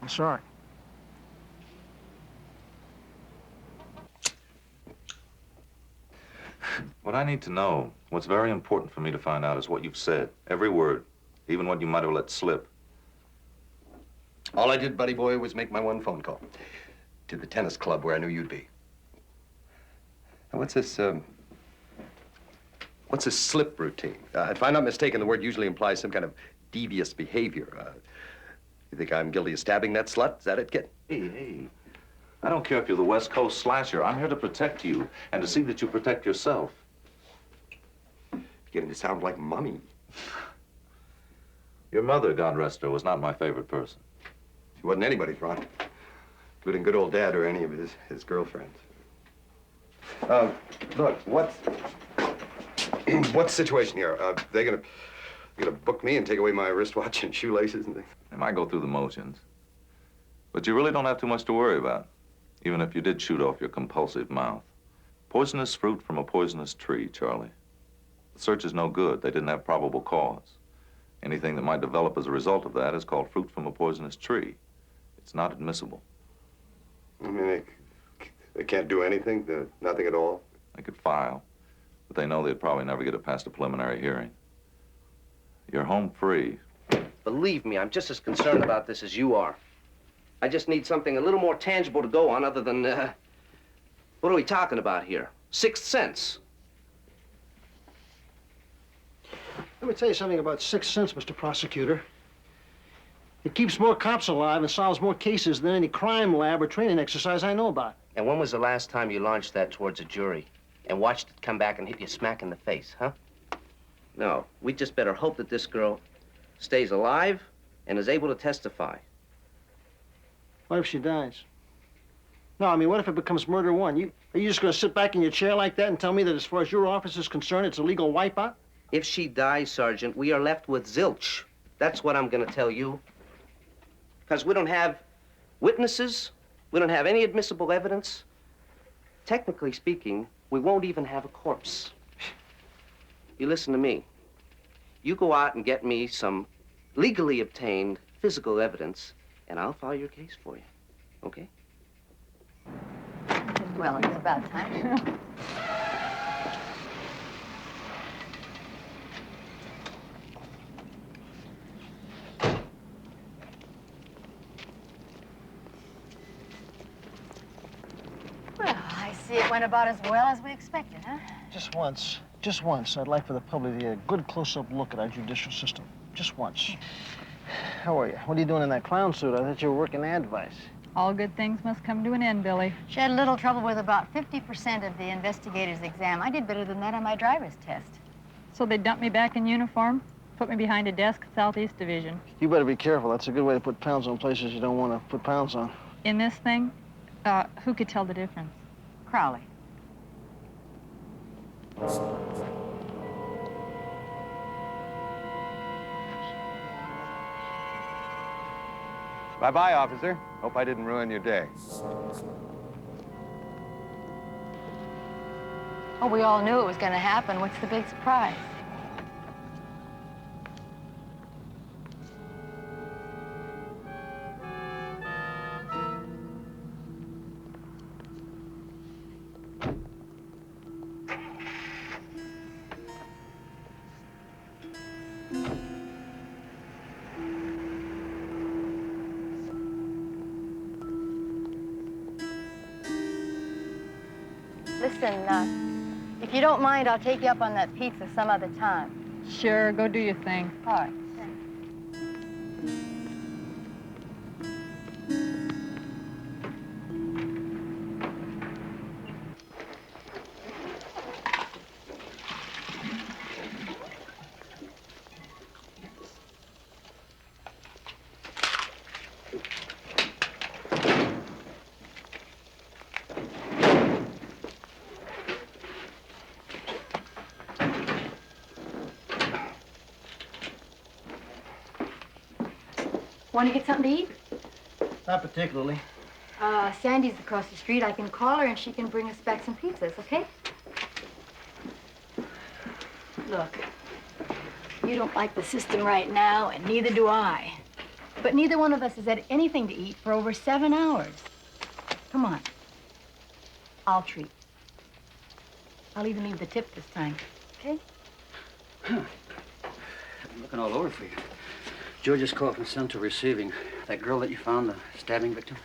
I'm sorry. What I need to know, what's very important for me to find out is what you've said. Every word, even what you might have let slip. All I did, buddy boy, was make my one phone call to the tennis club where I knew you'd be. And what's this slip routine? If I'm not mistaken, the word usually implies some kind of devious behavior. You think I'm guilty of stabbing that slut? Is that it, kid? Hey. I don't care if you're the West Coast slasher. I'm here to protect you and to see that you protect yourself. You're getting to sound like Mummy. Your mother, God rest her, was not my favorite person. She wasn't anybody's, Ron, including good old Dad or any of his girlfriends. Look, what's the situation here? They gonna book me and take away my wristwatch and shoelaces and things? They might go through the motions. But you really don't have too much to worry about, even if you did shoot off your compulsive mouth. Poisonous fruit from a poisonous tree, Charlie. The search is no good. They didn't have probable cause. Anything that might develop as a result of that is called fruit from a poisonous tree. It's not admissible. I mean, they can't do anything? Nothing at all? They could file, but they know they'd probably never get it past a preliminary hearing. You're home free. Believe me, I'm just as concerned about this as you are. I just need something a little more tangible to go on other than, what are we talking about here? Sixth sense. Let me tell you something about Sixth Sense, Mr. Prosecutor. It keeps more cops alive and solves more cases than any crime lab or training exercise I know about. And when was the last time you launched that towards a jury and watched it come back and hit you smack in the face, huh? No, we just better hope that this girl stays alive and is able to testify. What if she dies? No, I mean, what if it becomes murder one? Are you just going to sit back in your chair like that and tell me that as far as your office is concerned, it's a legal wipeout? If she dies, Sergeant, we are left with zilch. That's what I'm going to tell you. Because we don't have witnesses, we don't have any admissible evidence. Technically speaking, we won't even have a corpse. You listen to me. You go out and get me some legally obtained physical evidence, and I'll file your case for you, okay? Well, it's about time. Well, I see it went about as well as we expected, huh? Just once, I'd like for the public to get a good close-up look at our judicial system. Just once. How are you? What are you doing in that clown suit? I thought you were working advice. All good things must come to an end, Billy. She had a little trouble with about 50% of the investigator's exam. I did better than that on my driver's test. So they dumped me back in uniform, put me behind a desk at Southeast Division. You better be careful. That's a good way to put pounds on places you don't want to put pounds on. In this thing, who could tell the difference? Crowley. Bye-bye, officer. Hope I didn't ruin your day. Oh, we all knew it was going to happen. What's the big surprise? Listen, if you don't mind, I'll take you up on that pizza some other time. Sure, go do your thing. All right. Want to get something to eat? Not particularly. Sandy's across the street. I can call her and she can bring us back some pizzas, okay? Look, you don't like the system right now, and neither do I. But neither one of us has had anything to eat for over 7 hours. Come on. I'll treat. I'll even leave the tip this time, okay? I'm looking all over for you. George's call from Central Receiving. That girl that you found, the stabbing victim,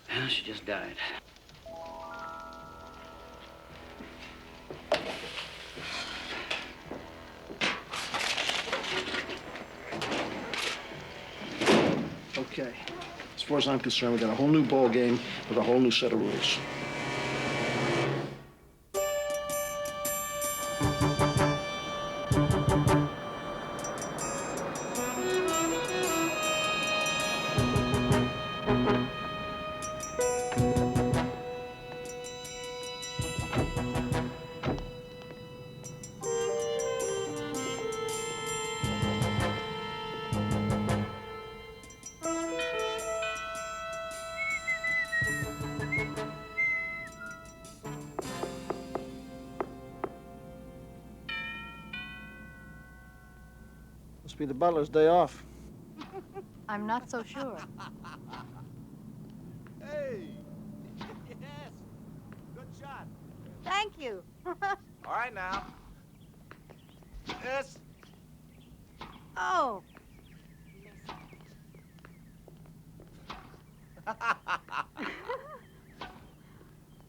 well, she just died. Okay. As far as I'm concerned, we got a whole new ball game with a whole new set of rules. Must be the butler's day off. I'm not so sure. Hey! Yes! Good shot. Thank you. All right now. Yes. Oh.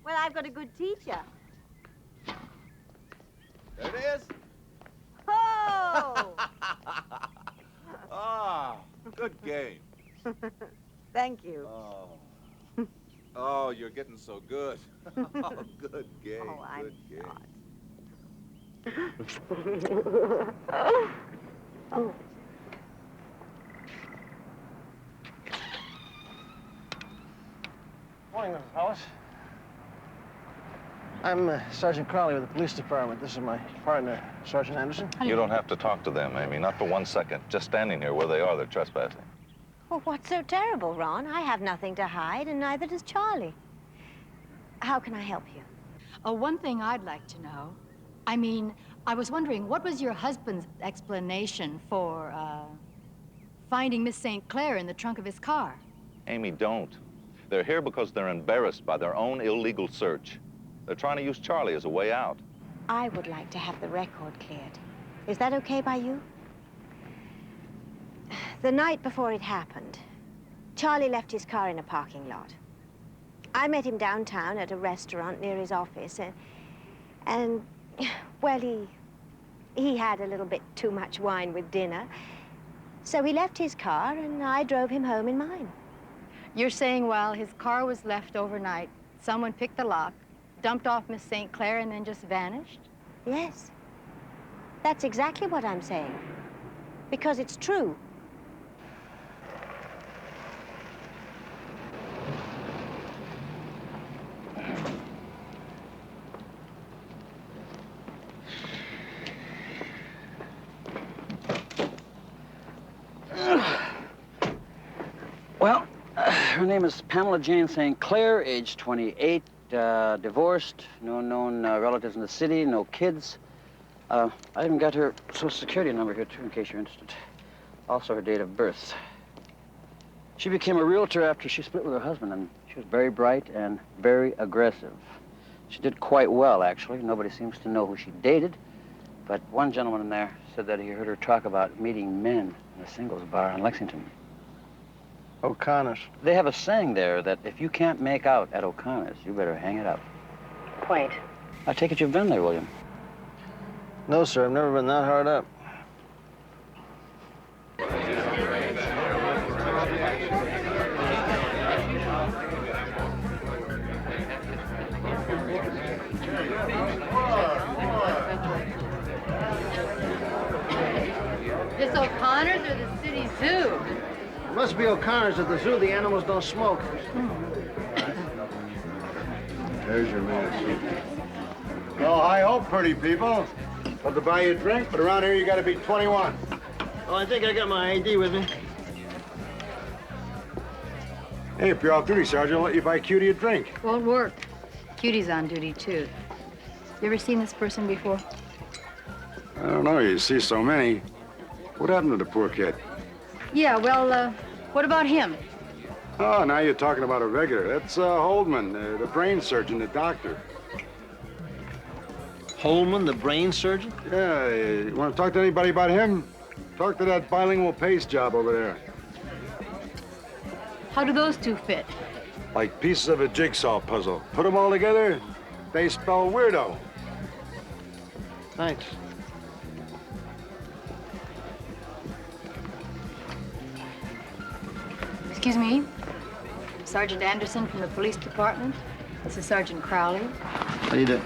Well, I've got a good teacher. There it is. Oh! Ah, good game. Thank you. Oh. Oh, you're getting so good. Oh, good game. Oh, I'm good game. Oh. Morning, Mrs. Hollis. I'm Sergeant Crowley with the police department. This is my partner, Sergeant Anderson. You don't have to talk to them, Amy, not for 1 second. Just standing here where they are, they're trespassing. Well, what's so terrible, Ron? I have nothing to hide, and neither does Charlie. How can I help you? Oh, one thing I'd like to know. I mean, I was wondering, what was your husband's explanation for, finding Miss St. Clair in the trunk of his car? Amy, don't. They're here because they're embarrassed by their own illegal search. They're trying to use Charlie as a way out. I would like to have the record cleared. Is that okay by you? The night before it happened, Charlie left his car in a parking lot. I met him downtown at a restaurant near his office, and well, he had a little bit too much wine with dinner. So he left his car, and I drove him home in mine. You're saying while his car was left overnight, someone picked the lock, dumped off Miss St. Clair, and then just vanished? Yes. That's exactly what I'm saying. Because it's true. Well, her name is Pamela Jane St. Clair, age 28, divorced, no known relatives in the city, no kids. I even got her social security number here, too, in case you're interested. Also her date of birth. She became a realtor after she split with her husband, and she was very bright and very aggressive. She did quite well, actually. Nobody seems to know who she dated, but one gentleman in there said that he heard her talk about meeting men in a singles bar in Lexington. O'Connor's. They have a saying there that if you can't make out at O'Connor's, you better hang it up. Point. I take it you've been there, William. No, sir, I've never been that hard up. This O'Connor's or the city zoo? It must be O'Connor's. At the zoo, the animals don't smoke. There's your man. Well, hi ho, pretty people. Love to buy you a drink, but around here you gotta be 21. Oh, I think I got my ID with me. Hey, if you're off duty, Sergeant, I'll let you buy Cutie a drink. Won't work. Cutie's on duty, too. You ever seen this person before? I don't know, you see so many. What happened to the poor kid? Yeah, well, what about him? Oh, now you're talking about a regular. That's Holdman, the brain surgeon, the doctor. Holman, the brain surgeon? Yeah, you want to talk to anybody about him? Talk to that bilingual paste job over there. How do those two fit? Like pieces of a jigsaw puzzle. Put them all together, they spell weirdo. Thanks. Excuse me? Sergeant Anderson from the police department. This is Sergeant Crowley. How you doing?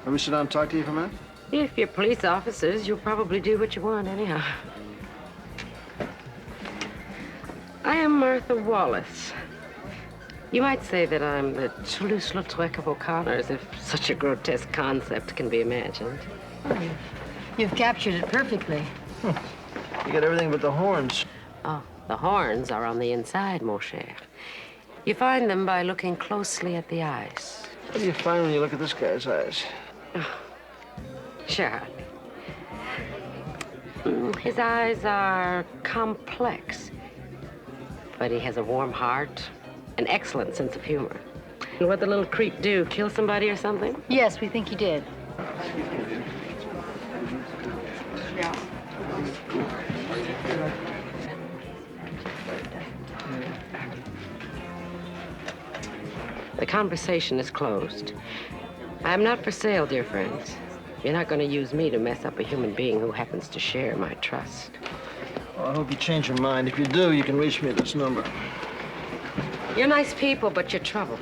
Let me sit down and talk to you for a minute? If you're police officers, you'll probably do what you want anyhow. I am Martha Wallace. You might say that I'm the Toulouse-Lautrec of O'Connor's, if such a grotesque concept can be imagined. You've captured it perfectly. You got everything but the horns. Oh, the horns are on the inside, mon cher. You find them by looking closely at the eyes. What do you find when you look at this guy's eyes? Charlie. His eyes are complex, but he has a warm heart, an excellent sense of humor. And what'd the little creep do? Kill somebody or something? Yes, we think he did. Yeah. The conversation is closed. I am not for sale, dear friends. You're not going to use me to mess up a human being who happens to share my trust. Well, I hope you change your mind. If you do, you can reach me at this number. You're nice people, but you're trouble.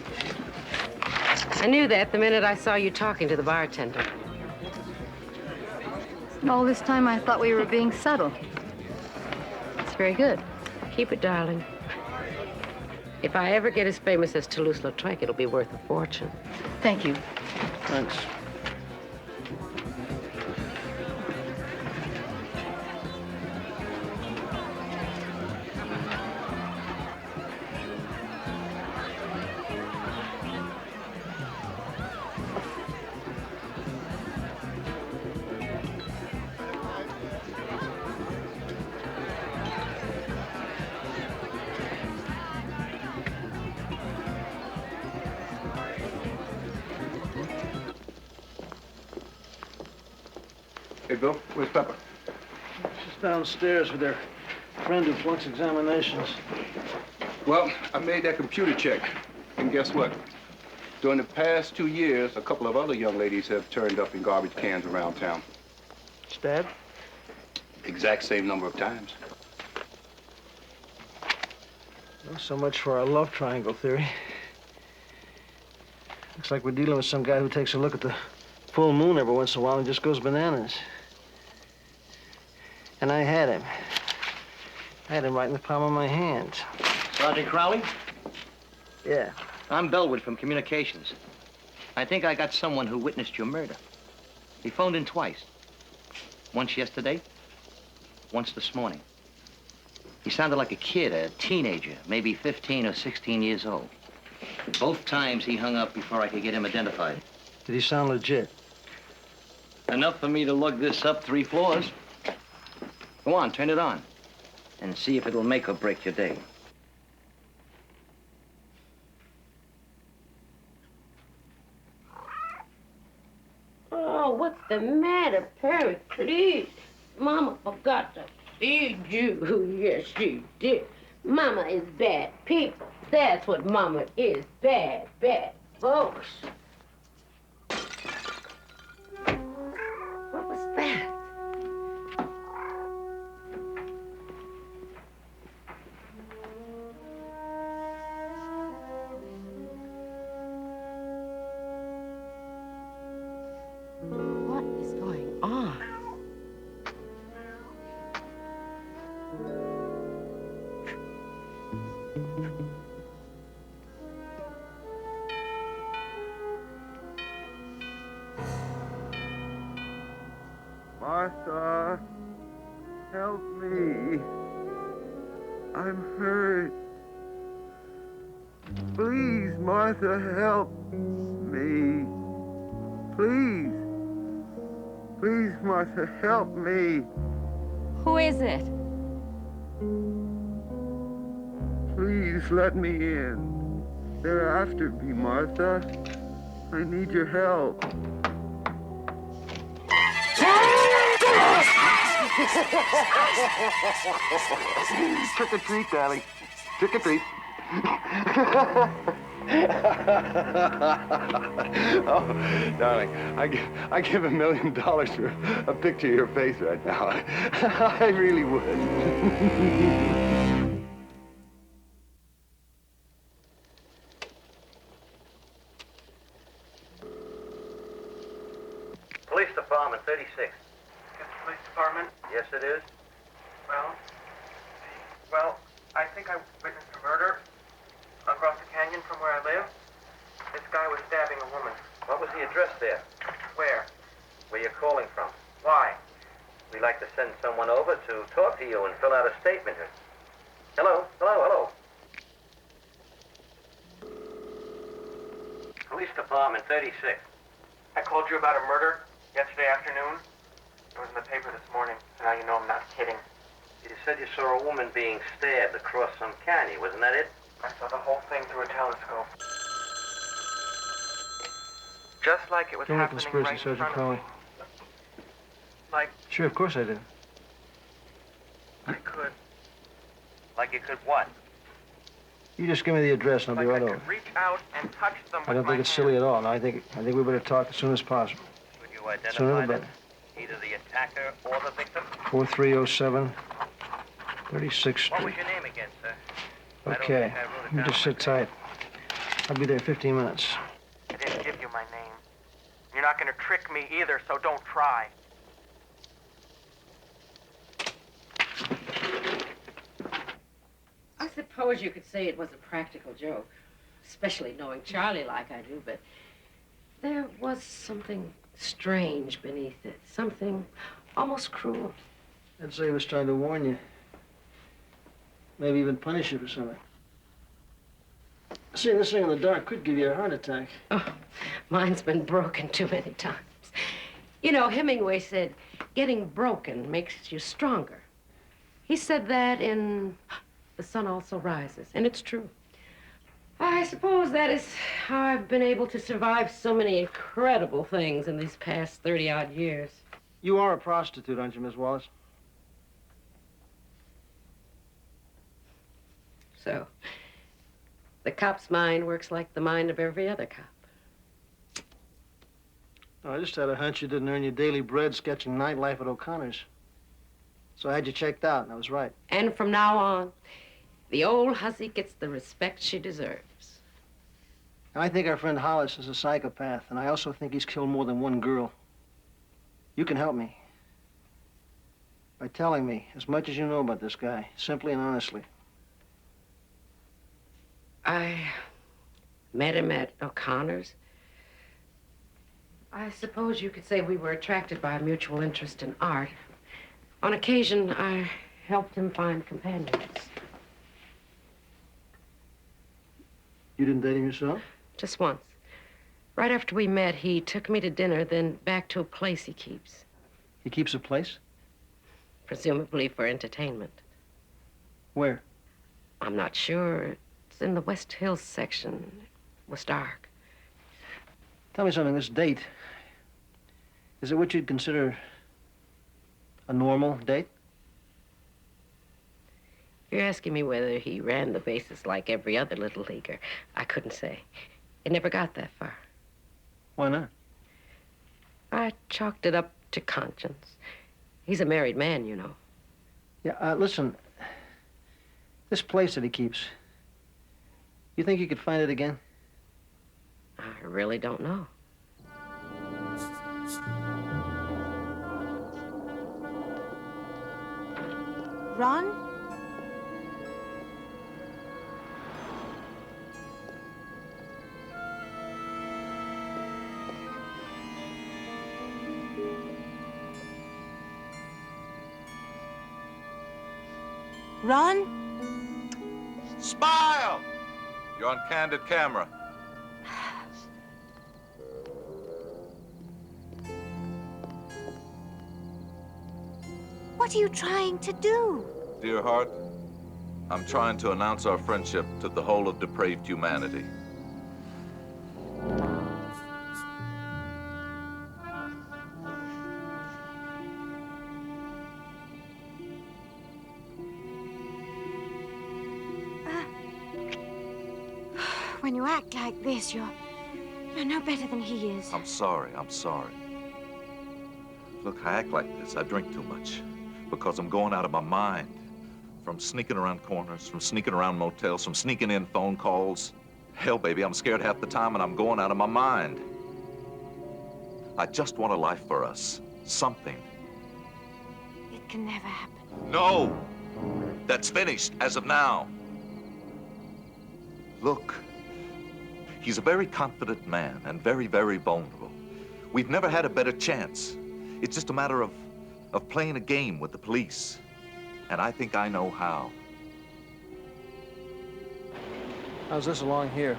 I knew that the minute I saw you talking to the bartender. And all this time, I thought we were being subtle. It's very good. Keep it, darling. If I ever get as famous as Toulouse-Lautrec, it'll be worth a fortune. Thank you. Thanks. Hey, Bill, where's Pepper? She's downstairs with her friend who flunks examinations. Well, I made that computer check, and guess what? During the past 2 years, a couple of other young ladies have turned up in garbage cans around town. Stabbed? Exact same number of times. Well, so much for our love triangle theory. Looks like we're dealing with some guy who takes a look at the full moon every once in a while and just goes bananas. And I had him. I had him right in the palm of my hand. Sergeant Crowley? Yeah. I'm Bellwood from Communications. I think I got someone who witnessed your murder. He phoned in twice. Once yesterday, once this morning. He sounded like a kid, a teenager, maybe 15 or 16 years old. Both times he hung up before I could get him identified. Did he sound legit? Enough for me to lug this up 3 floors. Go on, turn it on. And see if it'll make or break your day. Oh, what's the matter, Perry? Please. Mama forgot to feed you. Yes, she did. Mama is bad people. That's what Mama is. Bad, bad folks. What was that? What is going on? Martha, help me. I'm hurt. Please, Martha, help me. Please. Please, Martha, help me. Who is it? Please let me in. They're after me, Martha. I need your help. Trick or treat, darling. Trick or treat. Oh, darling, I give $1 million for a picture of your face right now. I really would. Police Department, 36. It's the police department? Yes, it is. Well, I think I witnessed a murder across the canyon from where I live. This guy was stabbing a woman. What was the address there? Where? Where you're calling from? Why? We'd like to send someone over to talk to you and fill out a statement. Hello? Hello? Hello? Police Department, 36. I called you about a murder yesterday afternoon. It was in the paper this morning, so now you know I'm not kidding. You said you saw a woman being stabbed across some canyon, wasn't that it? I saw the whole thing through a telescope. Just like it was Don't let happening conspiracy right in Sergeant front of Crowley. me. Like Sure, of course I did. I could. Like you could what? You just give me the address and I'll be right over. Reach out and touch them I don't think it's silly at all. No, I think we better talk as soon as possible. Could you Sooner identify the them? better. Either the attacker or the victim? 4307 36th What Street. was your name again, sir? Okay, you just sit tight. I'll be there in 15 minutes. I didn't give you my name. You're not going to trick me either, so don't try. I suppose you could say it was a practical joke, especially knowing Charlie like I do, but there was something strange beneath it, something almost cruel. I'd say he was trying to warn you. Maybe even punish you for something. Seeing this thing in the dark could give you a heart attack. Oh, mine's been broken too many times. You know, Hemingway said, getting broken makes you stronger. He said that in The Sun Also Rises, and it's true. I suppose that is how I've been able to survive so many incredible things in these past 30-odd years. You are a prostitute, aren't you, Miss Wallace? So, the cop's mind works like the mind of every other cop. Oh, I just had a hunch you didn't earn your daily bread sketching nightlife at O'Connor's. So I had you checked out, and I was right. And from now on, the old hussy gets the respect she deserves. I think our friend Hollis is a psychopath, and I also think he's killed more than one girl. You can help me by telling me as much as you know about this guy, simply and honestly. I met him at O'Connor's. I suppose you could say we were attracted by a mutual interest in art. On occasion, I helped him find companions. You didn't date him yourself? Just once. Right after we met, he took me to dinner, then back to a place he keeps. He keeps a place? Presumably for entertainment. Where? I'm not sure. It's in the West Hills section. It was dark. Tell me something, this date, is it what you'd consider a normal date? You're asking me whether he ran the bases like every other little leaguer. I couldn't say. It never got that far. Why not? I chalked it up to conscience. He's a married man, you know. Yeah, listen, this place that he keeps, you think you could find it again? I really don't know. Ron? Ron? Smile! You're on candid camera. What are you trying to do? Dear heart, I'm trying to announce our friendship to the whole of depraved humanity. When you act like this, you're no better than he is. I'm sorry, I'm sorry. Look, I act like this. I drink too much because I'm going out of my mind. From sneaking around corners, from sneaking around motels, from sneaking in phone calls. Hell, baby, I'm scared half the time and I'm going out of my mind. I just want a life for us. Something. It can never happen. No! That's finished as of now. Look, he's a very confident man and very, very vulnerable. We've never had a better chance. It's just a matter of playing a game with the police. And I think I know how. How's this along here?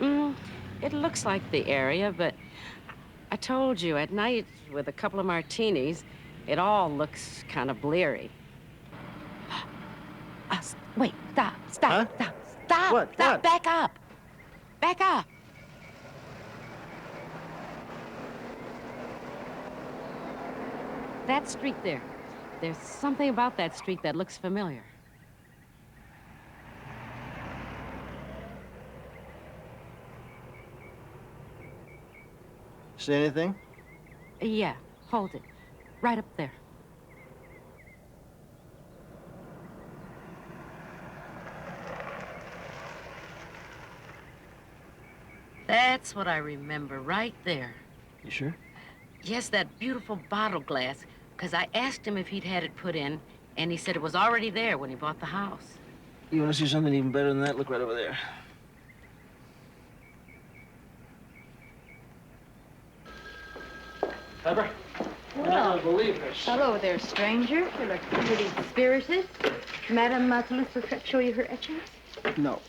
It looks like the area, but I told you, at night, with a couple of martinis, It all looks kind of bleary. Wait, stop, stop, stop, stop, What? stop, What? back up. Back up. That street there. There's something about that street that looks familiar. See anything? Yeah, hold it. Right up there. That's what I remember, right there. You sure? Yes, that beautiful bottle glass, because I asked him if he'd had it put in, and he said it was already there when he bought the house. You want to see something even better than that? Look right over there. Pepper? I don't believe this. Hello there, stranger. You look pretty spirited. Madame Toulouse show you her etchings? No.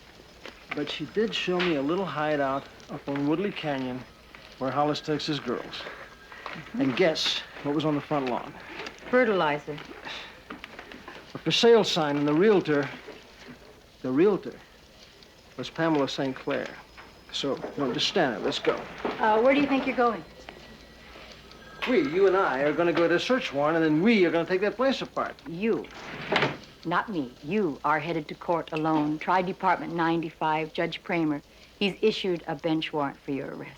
But she did show me a little hideout up on Woodley Canyon where Hollis takes his girls. And guess what was on the front lawn? Fertilizer. A for sale sign, and the realtor was Pamela St. Clair. So, just stand there. Let's go. Where do you think you're going? You and I, are going to go to a search warrant, and then we are going to take that place apart. You. Not me. You are headed to court alone. Tri Department 95, Judge Kramer. He's issued a bench warrant for your arrest.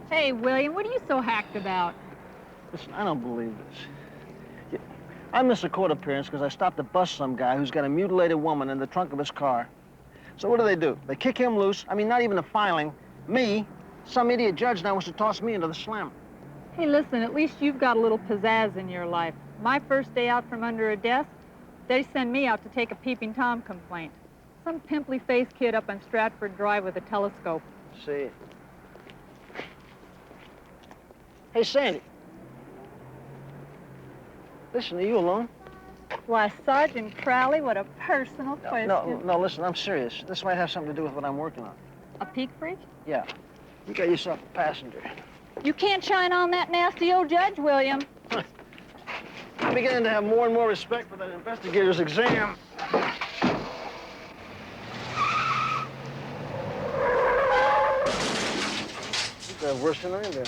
Hey, William, what are you so hacked about? Listen, I don't believe this. I missed a court appearance because I stopped to bust some guy who's got a mutilated woman in the trunk of his car. So what do? They kick him loose. I mean, not even a filing. Me, some idiot judge now wants to toss me into the slammer. Hey, listen, at least you've got a little pizzazz in your life. My first day out from under a desk, they send me out to take a peeping Tom complaint. Some pimply-faced kid up on Stratford Drive with a telescope. See. Hey, Sandy. Listen, are you alone? Why, Sergeant Crowley, what a personal question. No, listen, I'm serious. This might have something to do with what I'm working on. A peak freak? Yeah. You got yourself a passenger. You can't shine on that nasty old judge, William. I'm beginning to have more and more respect for that investigator's exam. You got worse than I do.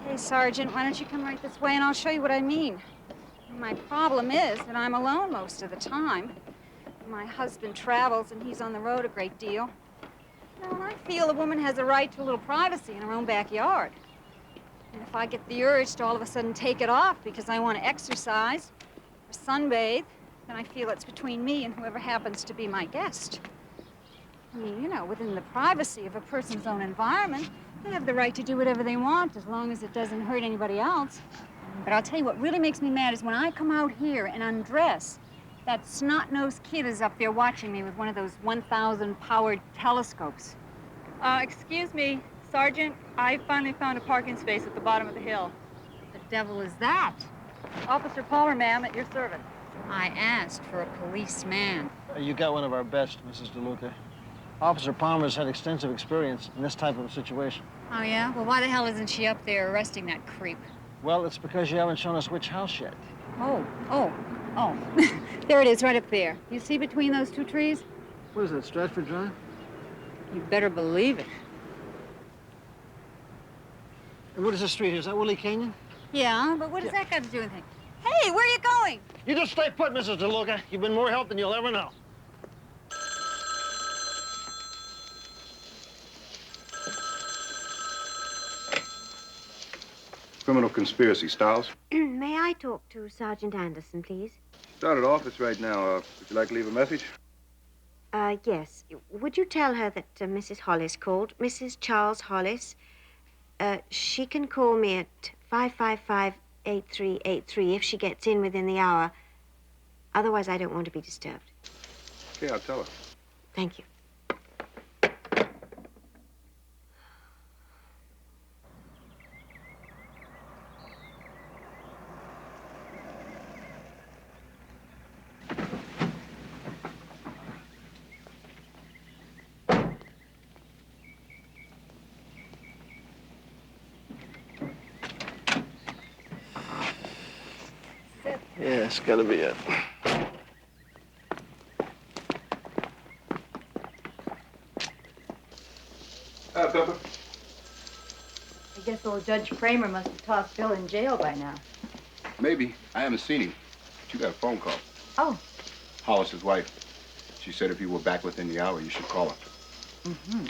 Okay, Sergeant, why don't you come right this way and I'll show you what I mean. My problem is that I'm alone most of the time. My husband travels and he's on the road a great deal. Now, and I feel a woman has a right to a little privacy in her own backyard. And if I get the urge to all of a sudden take it off because I want to exercise or sunbathe, then I feel it's between me and whoever happens to be my guest. I mean, within the privacy of a person's own environment, they have the right to do whatever they want as long as it doesn't hurt anybody else. But I'll tell you what really makes me mad is when I come out here and undress, that snot-nosed kid is up there watching me with one of those 1,000-powered telescopes. Excuse me, Sergeant, I finally found a parking space at the bottom of the hill. The devil is that? Officer Palmer, ma'am, at your service. I asked for a policeman. You got one of our best, Mrs. DeLuca. Officer Palmer's had extensive experience in this type of a situation. Oh, yeah? Well, why the hell isn't she up there arresting that creep? Well, it's because you haven't shown us which house yet. Oh. There it is, right up there. You see between those two trees? What is that, Stratford Drive? You better believe it. And what is this street here? Is that Woodley Canyon? Yeah, but what does that got to do with anything? Hey, where are you going? You just stay put, Mrs. DeLuca. You've been more help than you'll ever know. Criminal conspiracy, Stiles. May I talk to Sergeant Anderson, please? Start at office right now. Would you like to leave a message? Yes. Would you tell her that Mrs. Hollis called? Mrs. Charles Hollis. She can call me at 555-8383 if she gets in within the hour. Otherwise, I don't want to be disturbed. Okay, I'll tell her. Thank you. Yeah, it's gotta be it. Pepper? I guess old Judge Kramer must have tossed Bill in jail by now. Maybe. I haven't seen him. But you got a phone call. Oh. Hollis's wife. She said if you were back within the hour, you should call her. Mm-hmm.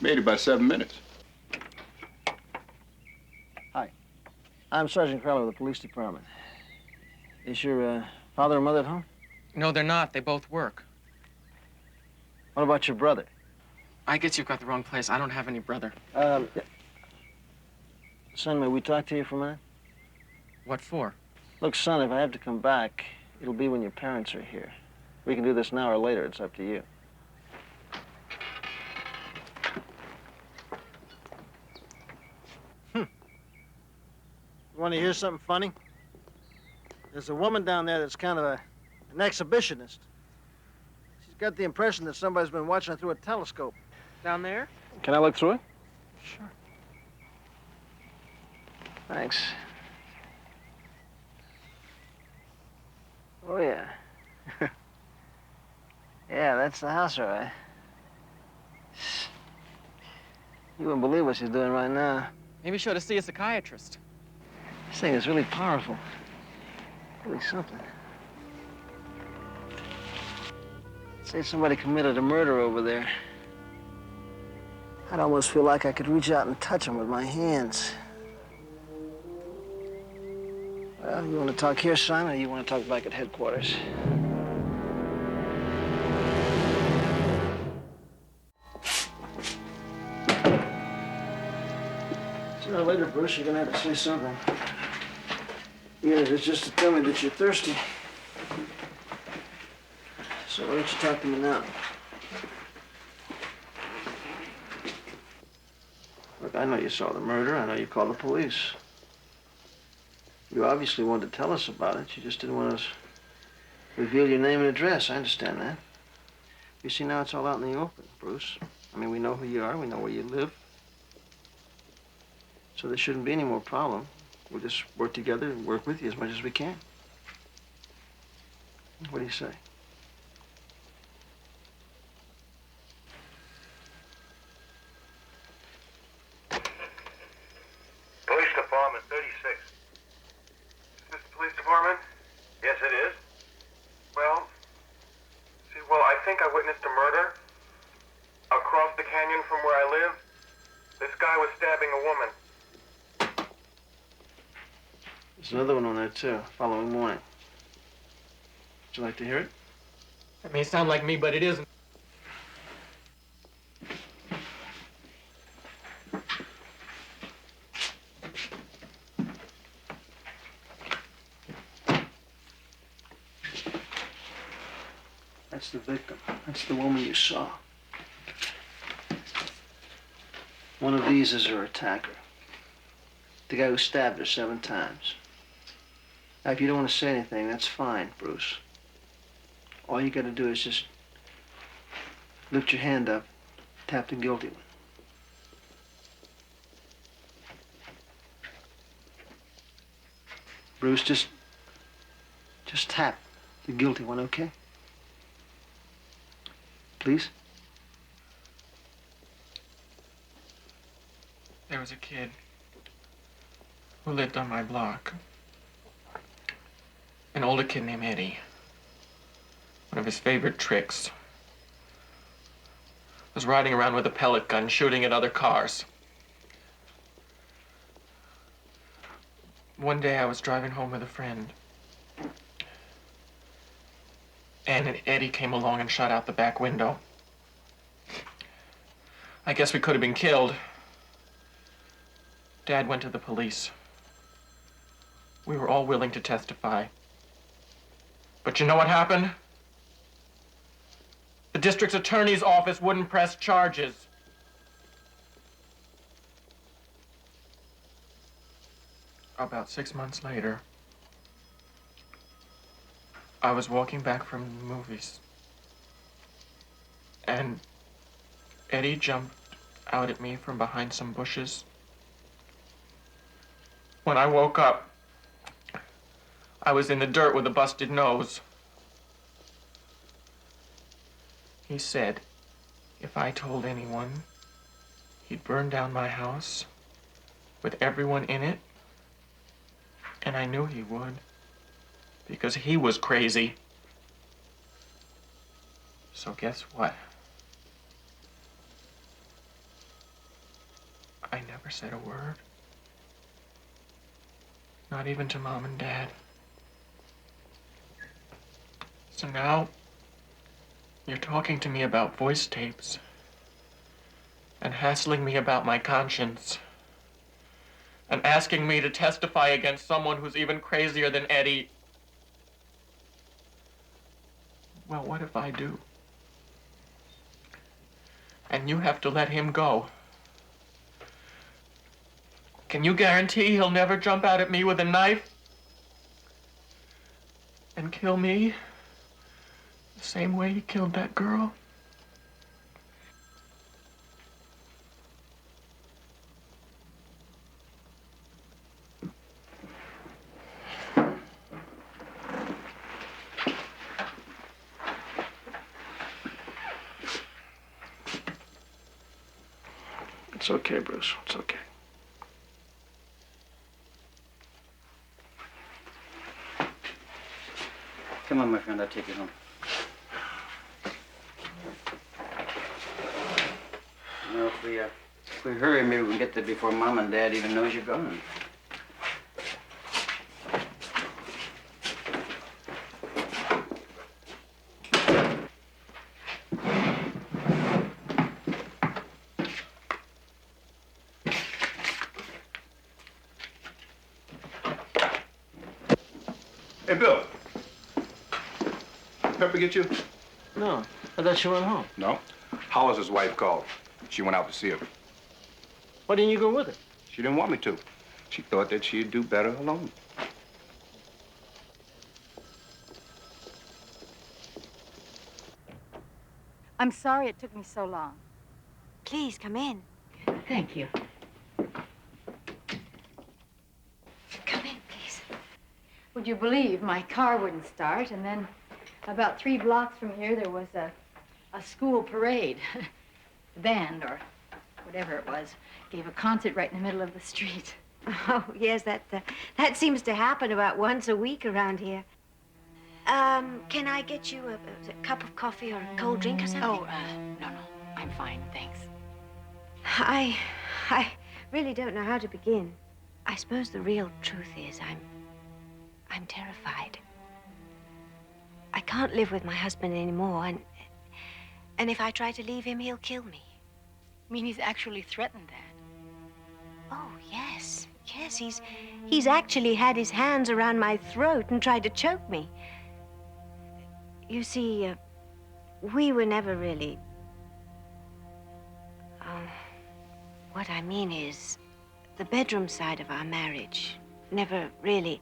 Made it about 7 minutes. Hi. I'm Sergeant Crowley with the police department. Is your father or mother at home? No, they're not. They both work. What about your brother? I guess you've got the wrong place. I don't have any brother. Son, may we talk to you for a minute? What for? Look, son, if I have to come back, it'll be when your parents are here. We can do this now or later. It's up to you. You want to hear something funny? There's a woman down there that's kind of an exhibitionist. She's got the impression that somebody's been watching her through a telescope. Down there? Can I look through it? Sure. Thanks. Oh, yeah. Yeah, that's the house, all right. You wouldn't believe what she's doing right now. Maybe she ought to see a psychiatrist. This thing is really powerful. Really something. Say somebody committed a murder over there. I'd almost feel like I could reach out and touch him with my hands. Well, you want to talk here, son, or you want to talk back at headquarters? Sooner or later, Bruce, you're gonna have to say something. Even if it's just to tell me that you're thirsty. So why don't you talk to me now? Look, I know you saw the murder. I know you called the police. You obviously wanted to tell us about it. You just didn't want us to reveal your name and address. I understand that. You see, now it's all out in the open, Bruce. I mean, we know who you are. We know where you live. So there shouldn't be any more problem. We'll just work together and work with you as much as we can. What do you say? Police Department 36. Is this the police department? Yes, it is. Well, I think I witnessed a murder across the canyon from where I live. This guy was stabbing a woman. There's another one on there, too, following morning. Would you like to hear it? That may sound like me, but it isn't. That's the victim. That's the woman you saw. One of these is her attacker. The guy who stabbed her 7 times. Now, if you don't want to say anything, that's fine, Bruce. All you got to do is just lift your hand up, tap the guilty one. Bruce, just tap the guilty one, okay? Please? There was a kid who lived on my block. An older kid named Eddie. One of his favorite tricks was riding around with a pellet gun, shooting at other cars. One day I was driving home with a friend. And Eddie came along and shot out the back window. I guess we could have been killed. Dad went to the police. We were all willing to testify. But you know what happened? The district attorney's office wouldn't press charges. About 6 months later, I was walking back from the movies, and Eddie jumped out at me from behind some bushes. When I woke up, I was in the dirt with a busted nose. He said if I told anyone, he'd burn down my house with everyone in it. And I knew he would, because he was crazy. So guess what? I never said a word. Not even to Mom and Dad. So now, you're talking to me about voice tapes and hassling me about my conscience and asking me to testify against someone who's even crazier than Eddie. Well, what if I do? And you have to let him go. Can you guarantee he'll never jump out at me with a knife and kill me the same way he killed that girl? It's okay, Bruce. It's okay. Come on, my friend, I'll take you home. You know, if we hurry, maybe we can get there before Mom and Dad even knows you're gone. Hey, Bill. Pepper get you? No, I thought you went home. No. Hollis's wife called. She went out to see him. Why didn't you go with her? She didn't want me to. She thought that she'd do better alone. I'm sorry it took me so long. Please, come in. Thank you. Come in, please. Would you believe my car wouldn't start, and then about 3 blocks from here there was a school parade. The band, or whatever it was, gave a concert right in the middle of the street. Oh, yes, that seems to happen about once a week around here. Can I get you a cup of coffee or a cold drink or something? Oh, no, I'm fine, thanks. I really don't know how to begin. I suppose the real truth is I'm terrified. I can't live with my husband anymore, and if I try to leave him, he'll kill me. You mean he's actually threatened that? Oh, yes. Yes, he's actually had his hands around my throat and tried to choke me. You see, we were never really... what I mean is, the bedroom side of our marriage never really...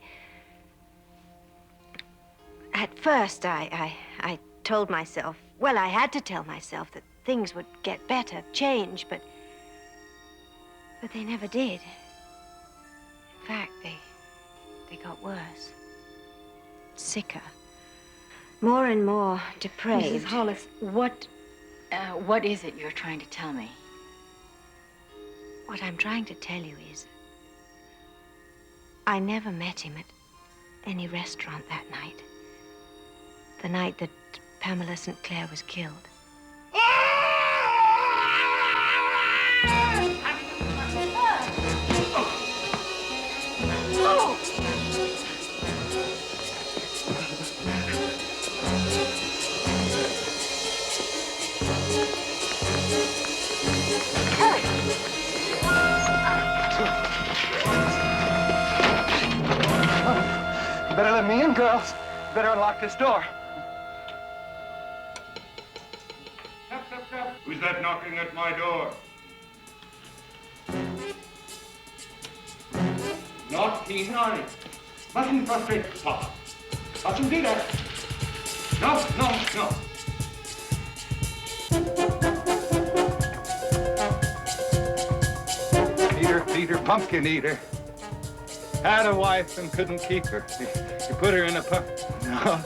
At first, I told myself, well, I had to tell myself that things would get better, change, but they never did. In fact, they got worse. Sicker. More and more depraved. Mrs. Hollis, what is it you're trying to tell me? What I'm trying to tell you is, I never met him at any restaurant that night. The night that Pamela St. Clair was killed. Better let me in, girls. Better unlock this door. Who's that knocking at my door? Naughty, naughty. Mustn't frustrate Papa. Mustn't do that. No, no, no. Peter, pumpkin eater. had a wife and couldn't keep her. He put her in a no.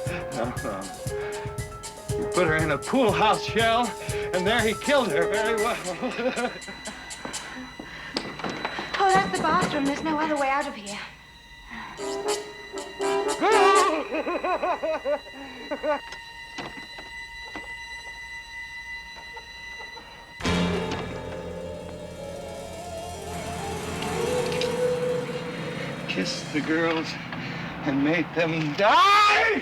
He put her in a pool house shell, and there he killed her very well. Oh, that's the bathroom. There's no other way out of here. Kissed the girls and made them die!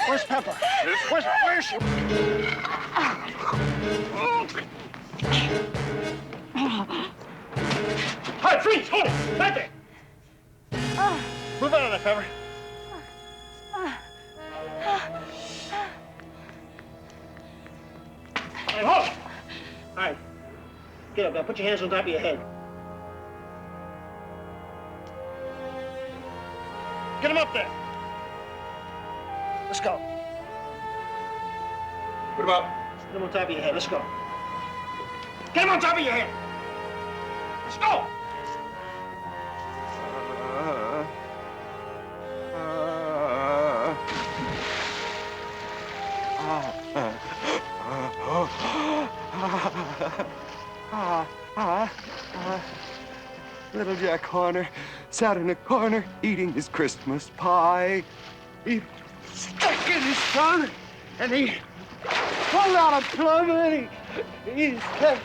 Where's Pepper? Where's she? Hi, freeze! Hold it! Right there! Move out of there, Pepper. Hey, hold it! All right. Get up now. Put your hands on top of your head. Get him up there. Let's go. Put him up. Get him on top of your head. Let's go. Get him on top of your head. Let's go. Little Jack Horner sat in a corner eating his Christmas pie. He stuck in his tongue and he pulled out a plum and he said,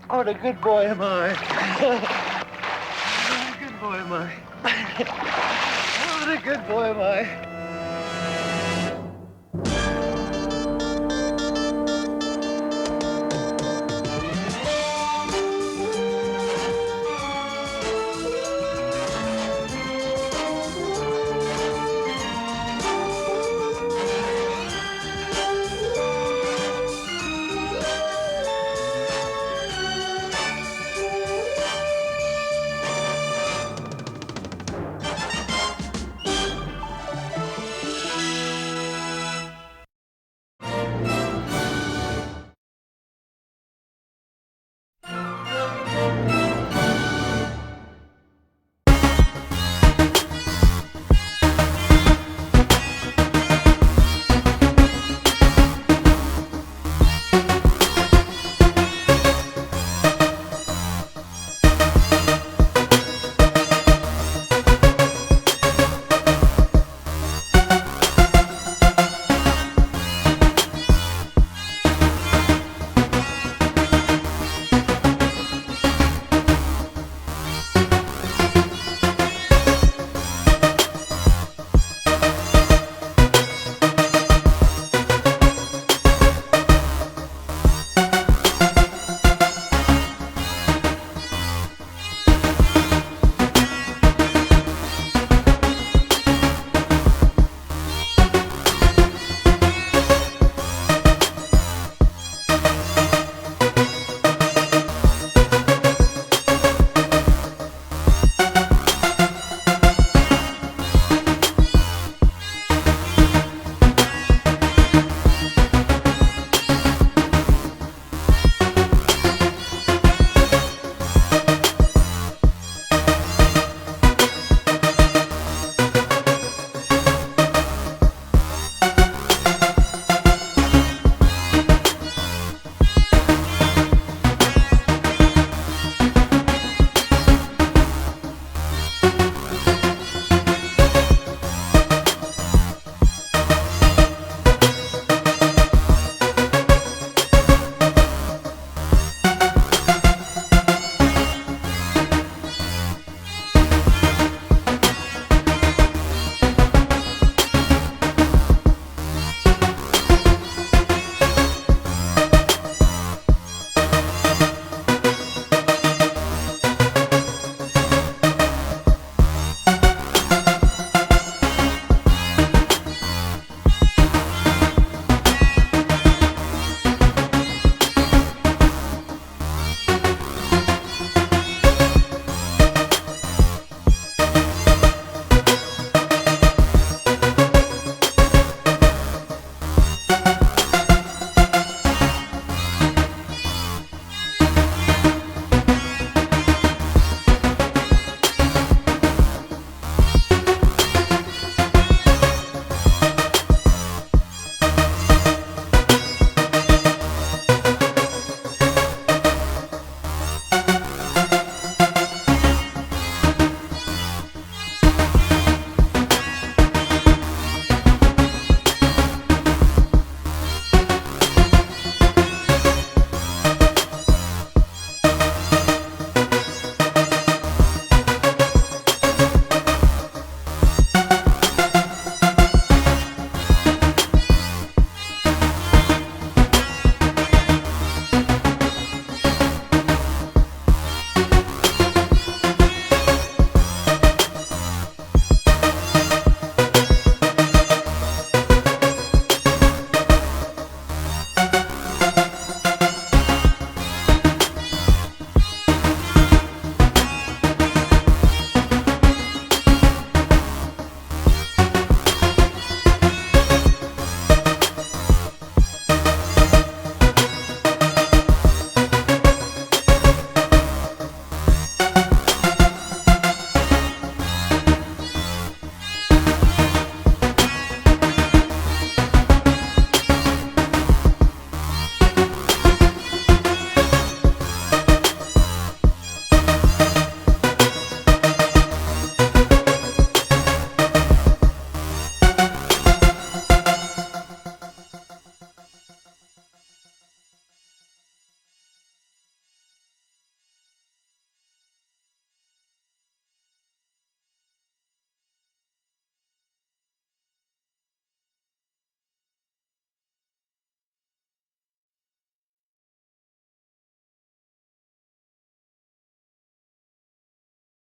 "What a good boy am I. What a good boy am I. What a good boy am I."